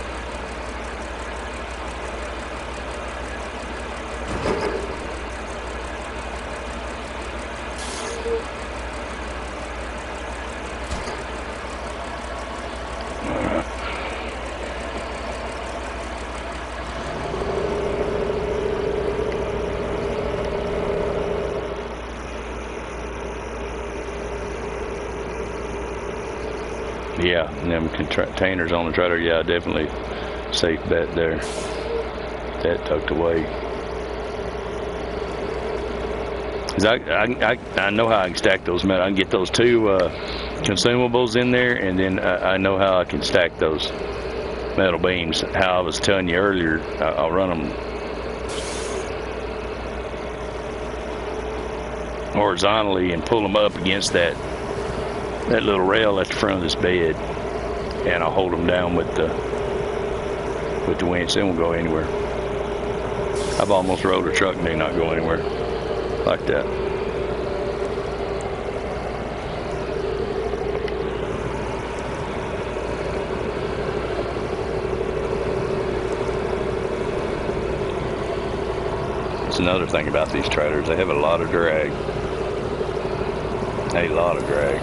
Yeah, and them containers on the trailer, yeah, definitely safe bet there. That tucked away. 'Cause I know how I can stack those metal. I can get those two consumables in there, and then I know how I can stack those metal beams. How I was telling you earlier, I'll run them horizontally and pull them up against that little rail at the front of this bed, and I'll hold them down with the winch. They won't go anywhere. I've almost rolled a truck and they not go anywhere like that. That's another thing about these trailers. They have a lot of drag. A lot of drag.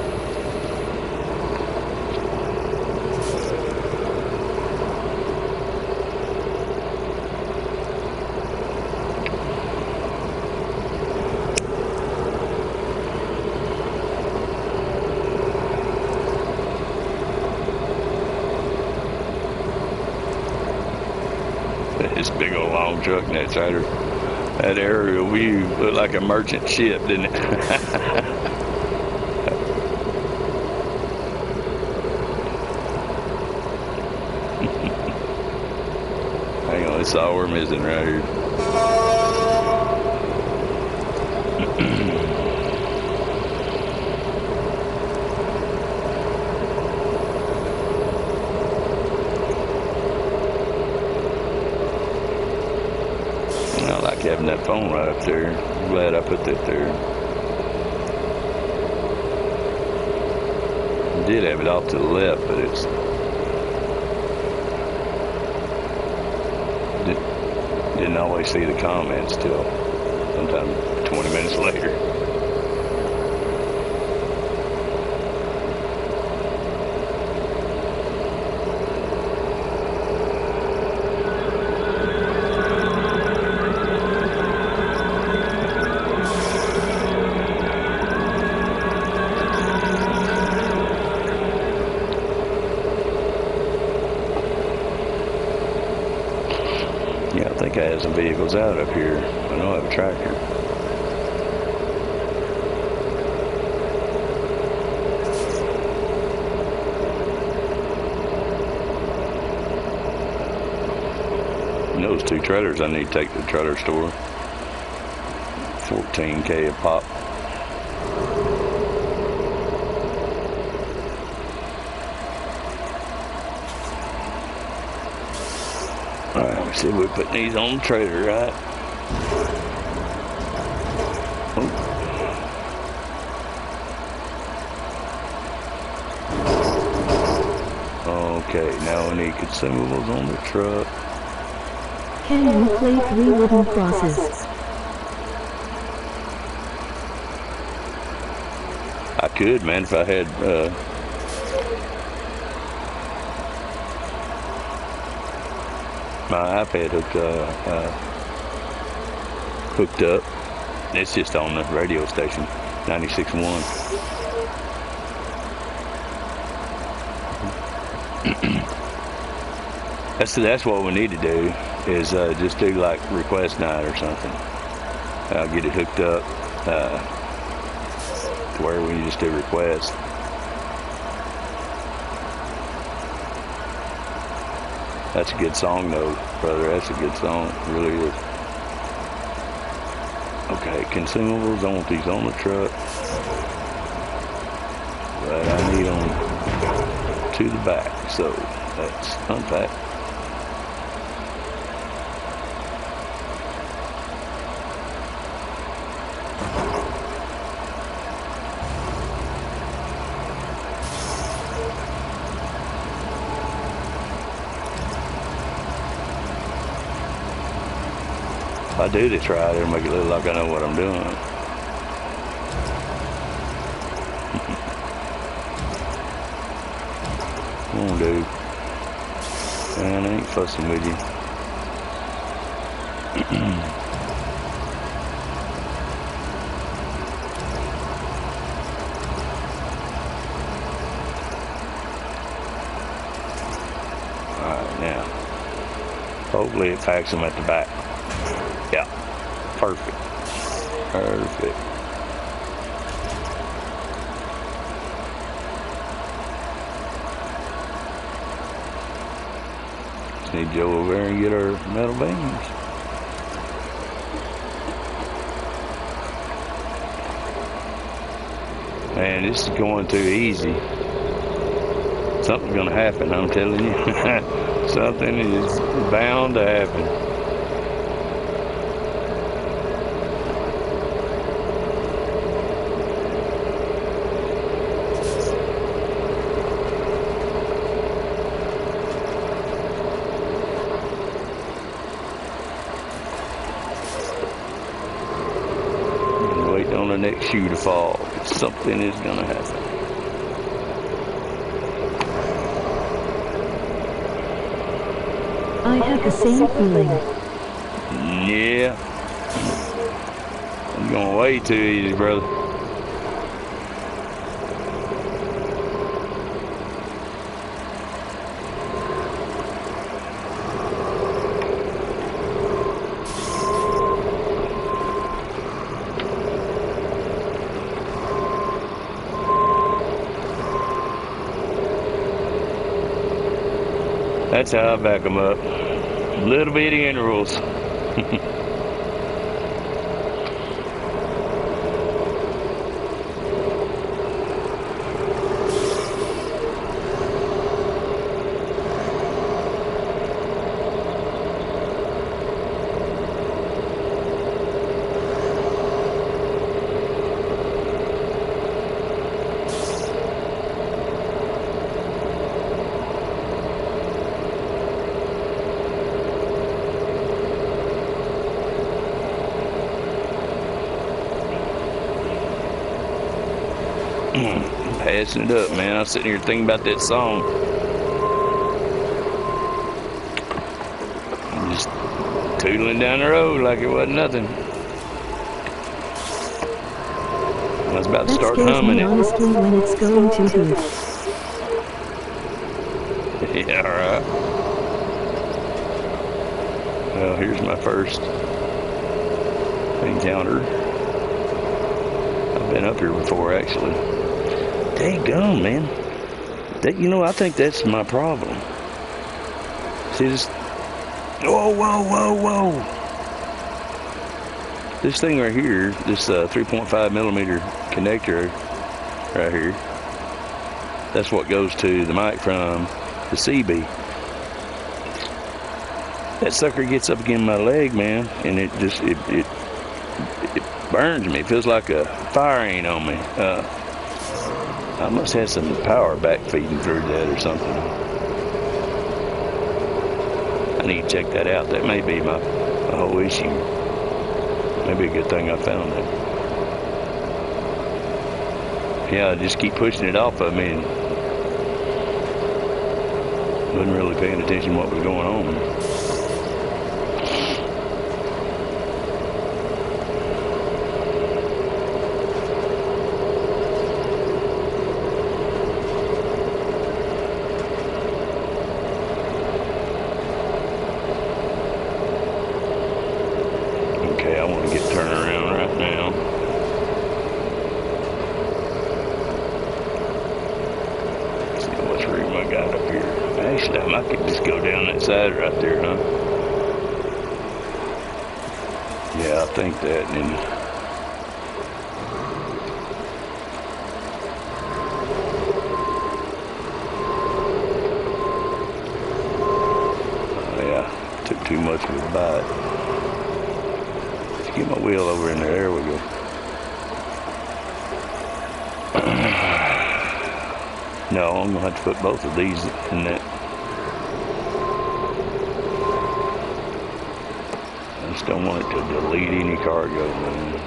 This big old long truck and that trailer, that aerial view looked like a merchant ship, didn't it? Hang on, that's all we're missing right here. I like having that phone right up there. I'm glad I put that there. I did have it off to the left, but it's didn't always see the comments till sometime 20 minutes later. Yeah, I think I have some vehicles out up here. I know I have a tractor. And those two trailers I need to take to the trailer store. $14K a pop. Alright, let me see if we're putting these on the trailer, right? Oh. Okay, now we need consumables on the truck. Can you play 3 wooden crosses? I could, man, if I had my iPad hooked up. It's just on the radio station, 96.1. That's what we need to do, is just do like request night or something. I'll get it hooked up to where we can just do requests. That's a good song though, brother. That's a good song. It really is. Okay, consumables. I want these on the truck. But I need them to the back. So let's unpack. If I do this right, it'll make it look like I know what I'm doing. Come on, dude. Man, I ain't fussing with you. Alright, now. Hopefully it packs them at the back. Yeah, perfect. Perfect. Just need to go over there and get our metal beams. Man, this is going too easy. Something's gonna happen, I'm telling you. Something is bound to happen. On the next shoe to fall. Something is gonna happen. I had the same feeling. Yeah. I'm going way too easy, brother. That's how I back them up. Little bitty intervals. Passing it up, man. I was sitting here thinking about that song. I'm just tootling down the road like it wasn't nothing. I was about to start humming it. Honestly, when it's going to hoot. Yeah, alright. Well, here's my first encounter. I've been up here before, actually. Daggone, man. You know, I think that's my problem. See this? Whoa, whoa, whoa, whoa. This thing right here, this 3.5 millimeter connector right here, that's what goes to the mic from the CB. That sucker gets up against my leg, man, and it burns me. It feels like a fire ain't on me. I must have some power back feeding through that or something. I need to check that out. That may be my whole issue. Maybe a good thing I found that. Yeah, I just keep pushing it off of me and wasn't really paying attention to what was going on. I want to get turned around right now. Let's see how much room I got up here. Actually, I could just go down that side right there, huh? Yeah, I think that. And then took too much of a bite. Let's get my wheel over in there. There we go. No, I'm gonna have to put both of these in that. I just don't want it to delete any cargo, man.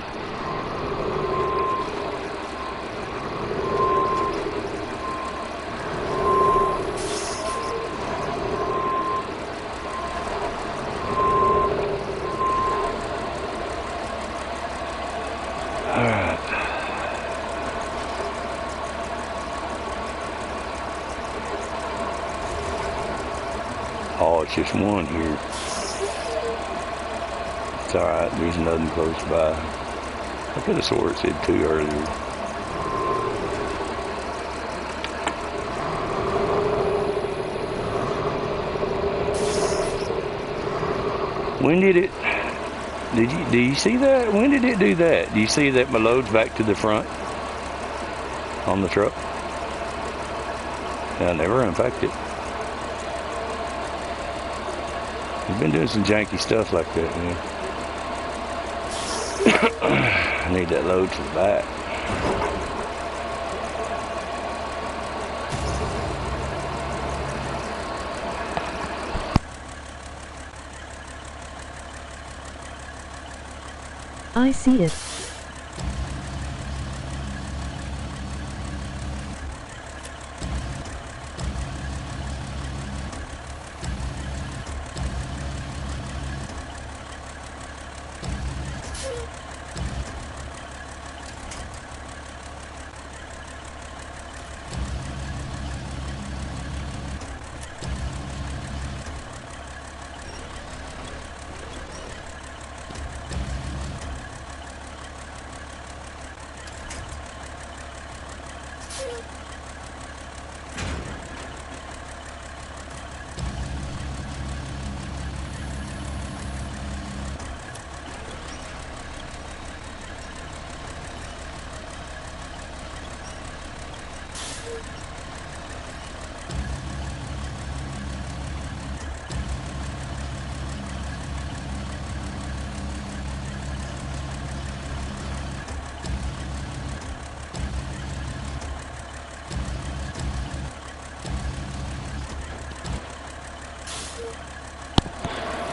Oh, it's just one here. It's alright, there's nothing close by. I could have swore it said 2 earlier. When did it, do you see that? When did it do that? Do you see that my load's back to the front on the truck? I never unpacked it. I've been doing some janky stuff like that, man. I need that load to the back. I see it.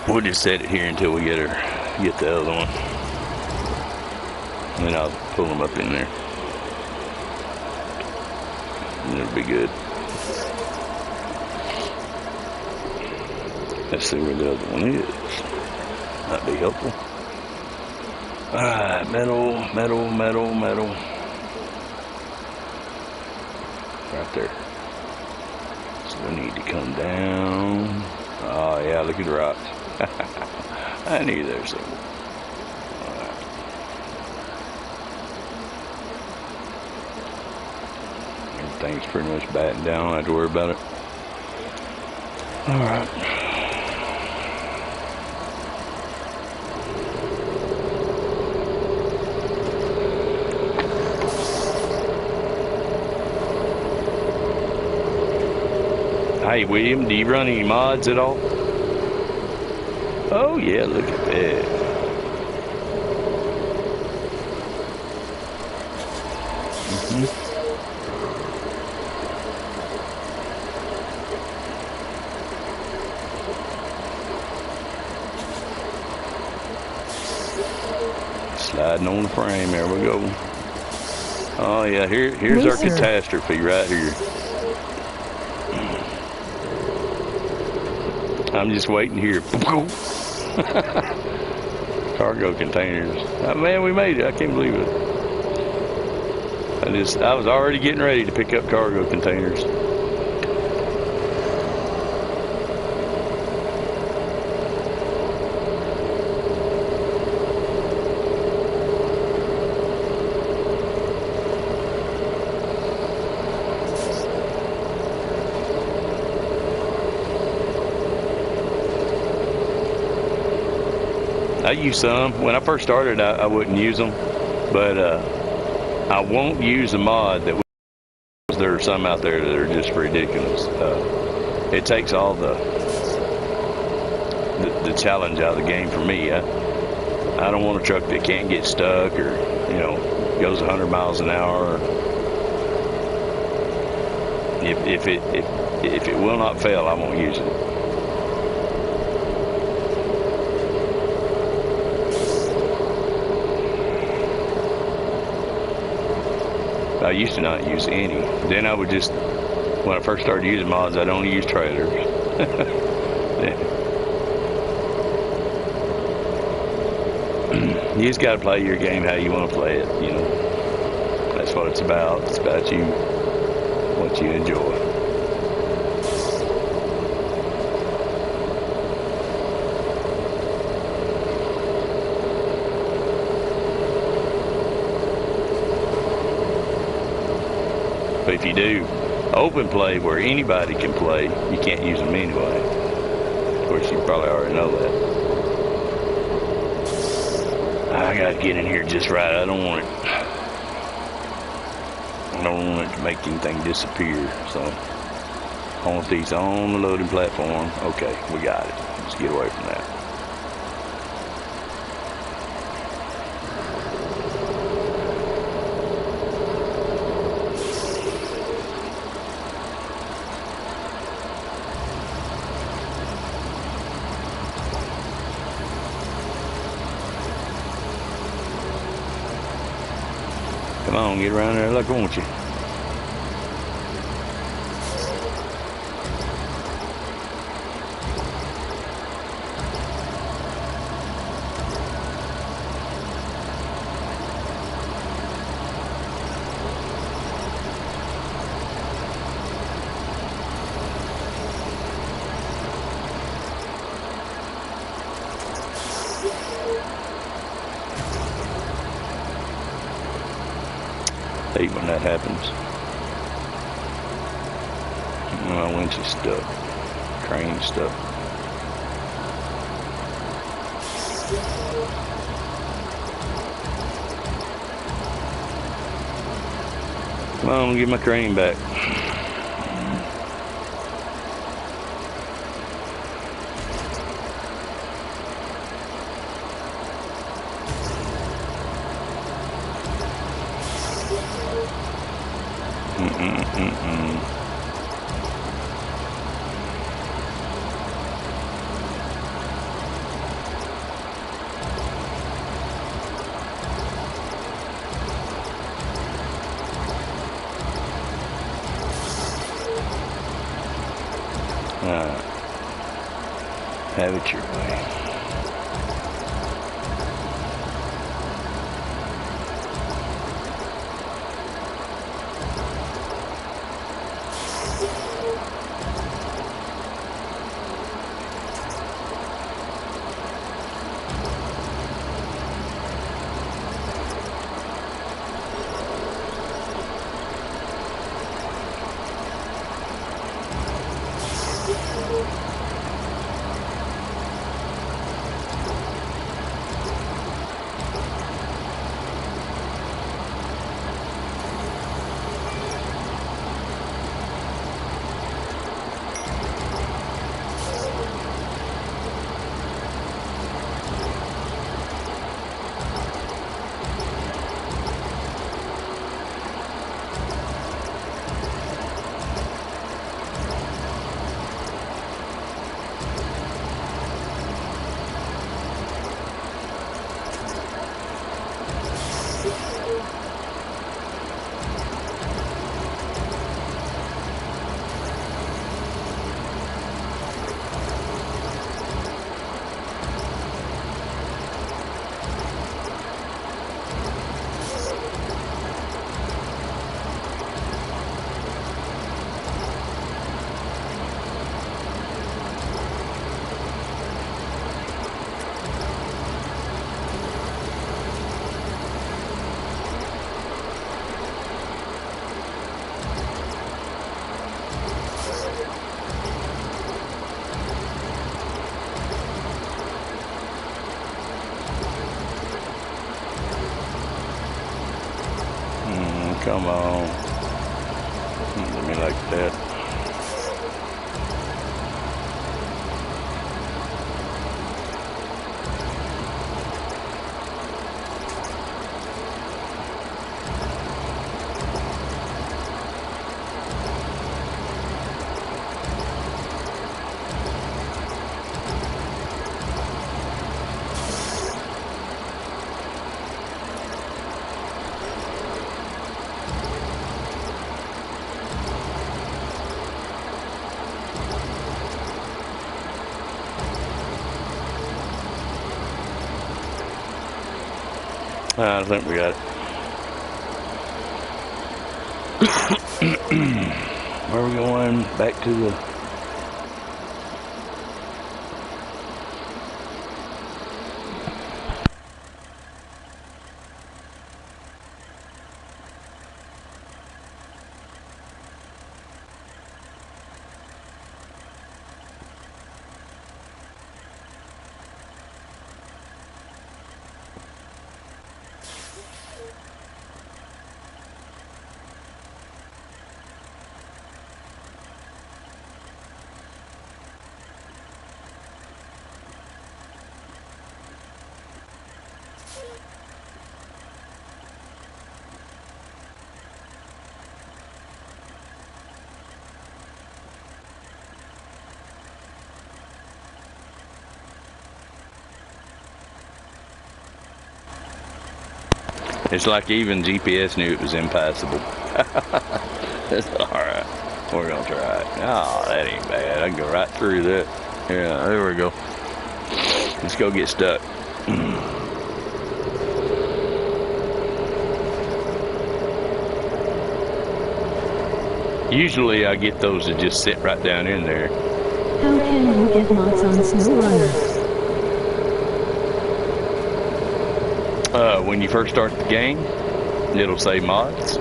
We'll just set it here until we get the other one. And then I'll pull them up in there. And it'll be good. Let's see where the other one is. Might be helpful. Alright, metal. Right there. So we need to come down. Oh yeah, look at the rocks. I knew there was something. Alright. Everything's pretty much battened down. I don't have to worry about it. Alright. Hey William, do you run any mods at all? Oh yeah, look at that. Sliding on the frame, there we go. Oh yeah, here's our catastrophe right here. I'm just waiting here. Cargo containers. Oh, man, we made it. I can't believe it. I was already getting ready to pick up cargo containers. use some. When I first started, I wouldn't use them, but I won't use the mod that there are some out there that are just ridiculous. It takes all the challenge out of the game for me. I don't want a truck that can't get stuck or, you know, goes 100 miles an hour. If it will not fail, I won't use it. I used to not use any. Then I would just, when I first started using mods, I'd only use trailers. You just got to play your game how you want to play it, you know. That's what it's about. It's about you, what you enjoy. But if you do open play where anybody can play, you can't use them anyway. Of course, you probably already know that. I gotta get in here just right. I don't want it to make anything disappear. So I want these on the loading platform. Okay, we got it. Let's get away from that. Come on, get around there like I want you. I hate when that happens. My winch is stuck. Crane stuck. Come on, get my crane back. Have it your way. Come on. Let me like that. I think we got it. Where are we going? Back to the... It's like even GPS knew it was impassable. Alright, we're gonna try it. Oh, that ain't bad. I can go right through that. Yeah, there we go. Let's go get stuck. Usually I get those that just sit right down in there. How can you get mods on SnowRunner? When you first start the game, it'll say mods.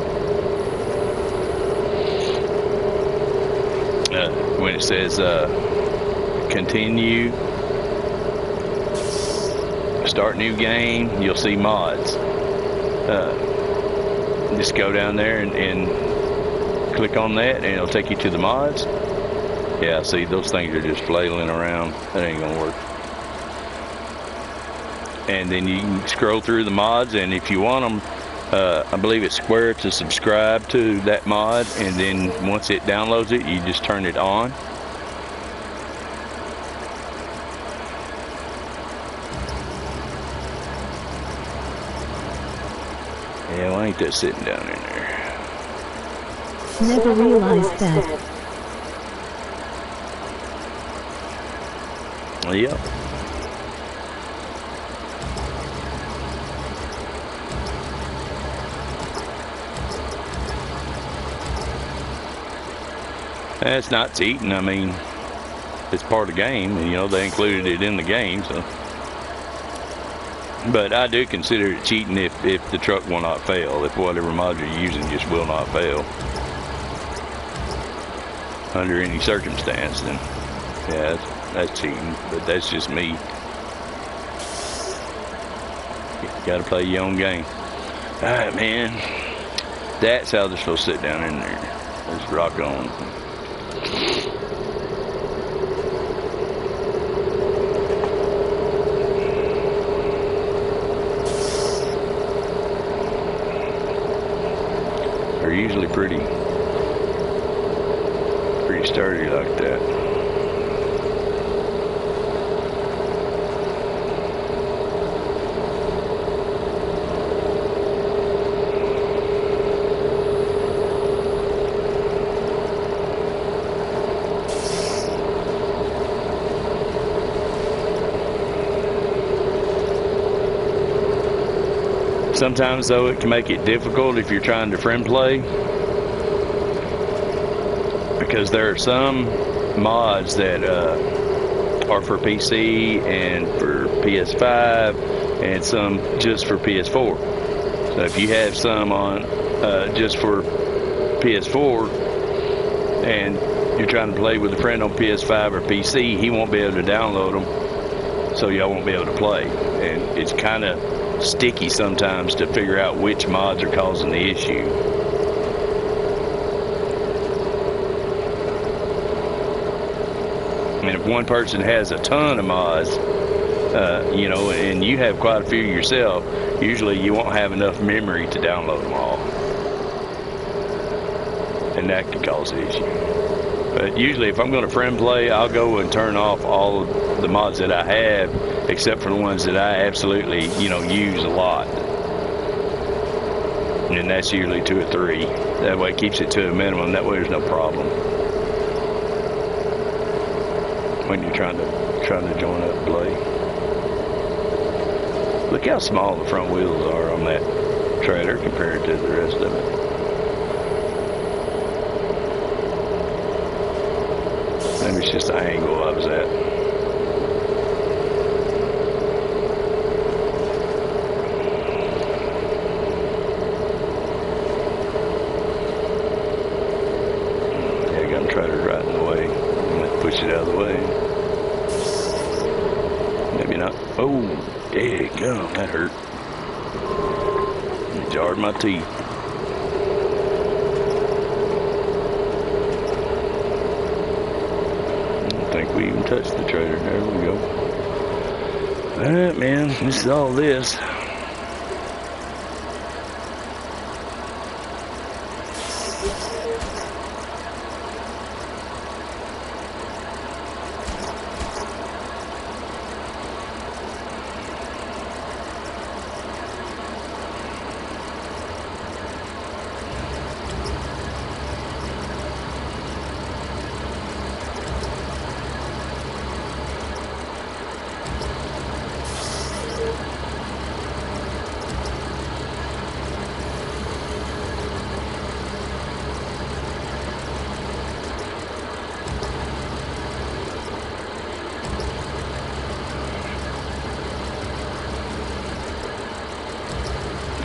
When it says continue, start new game, you'll see mods. Just go down there and click on that and it'll take you to the mods. Yeah, see, those things are just flailing around. That ain't gonna work. And then you can scroll through the mods, and if you want them, I believe it's square to subscribe to that mod, and then once it downloads it, you just turn it on. Yeah, why ain't that sitting down in there? Never realized that. Yep. It's not cheating. I mean, it's part of the game, and you know they included it in the game. So, but I do consider it cheating if the truck will not fail, if whatever mod you're using just will not fail under any circumstance. Then, yeah, that's cheating. But that's just me. You gotta play your own game. All right, man. That's how they're supposed to sit down in there. Let's rock on. They're usually pretty sturdy like that. Sometimes, though, it can make it difficult if you're trying to friend play, because there are some mods that are for PC and for PS5 and some just for PS4. So if you have some on just for PS4 and you're trying to play with a friend on PS5 or PC, he won't be able to download them, so y'all won't be able to play. And it's kind of sticky sometimes to figure out which mods are causing the issue. if one person has a ton of mods, you know, and you have quite a few yourself, usually you won't have enough memory to download them all. And that could cause an issue. But usually if I'm going to friend play, I'll go and turn off all of the mods that I have, except for the ones that I absolutely, you know, use a lot. And that's usually 2 or 3. That way it keeps it to a minimum. That way there's no problem when you're trying to join up and play. Look how small the front wheels are on that trailer compared to the rest of it. Maybe it's just the angle I was at. Yeah, I got the trailer right in the way. I'm going to push it out of the way. Maybe not. Oh, daggone, that hurt. It jarred my teeth. I think we even touched the trailer. There we go. Alright, man, this is all this.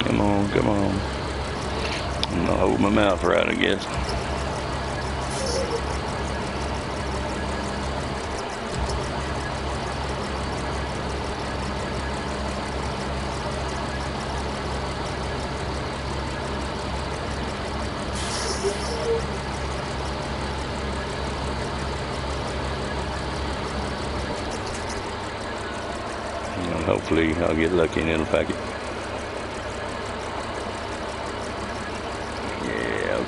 Come on, come on. I'm gonna hold my mouth right, I guess. And hopefully I'll get lucky and it'll pack it.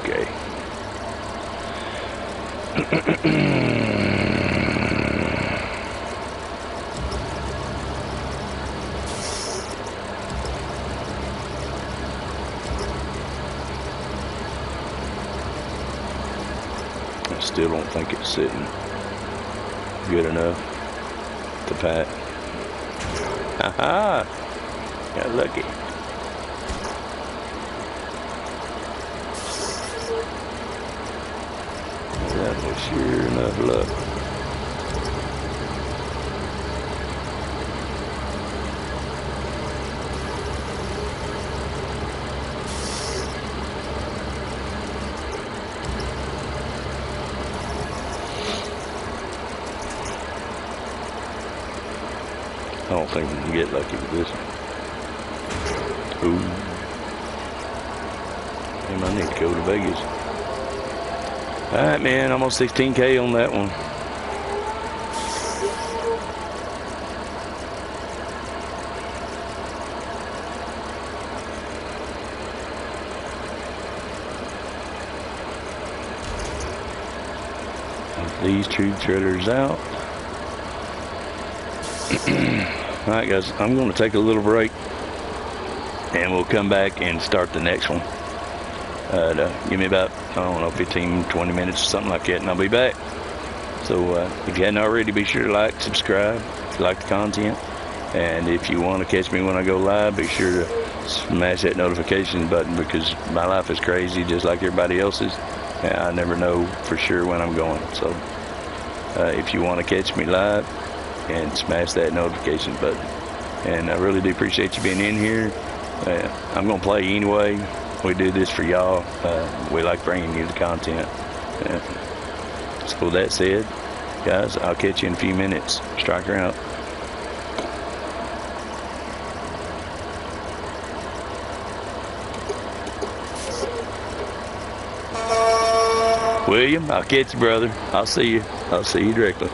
Okay. I still don't think it's sitting good enough to pack. Haha! Got lucky. That was sure enough luck. I don't think we can get lucky with this one. Ooh. Damn, I need to go to Vegas. Alright, man, almost 16K on that one. These two trailers out. Alright, guys, I'm going to take a little break and we'll come back and start the next one. Give me about, I don't know, 15, 20 minutes or something like that, and I'll be back. So if you hadn't already, be sure to like, subscribe if you like the content. And if you want to catch me when I go live, be sure to smash that notification button, because my life is crazy just like everybody else's. And I never know for sure when I'm going. So if you want to catch me live, and smash that notification button. And I really do appreciate you being in here. I'm going to play anyway. We do this for y'all. We like bringing you the content. So with that said, guys, I'll catch you in a few minutes. Stryker out. William, I'll catch you, brother. I'll see you. I'll see you directly.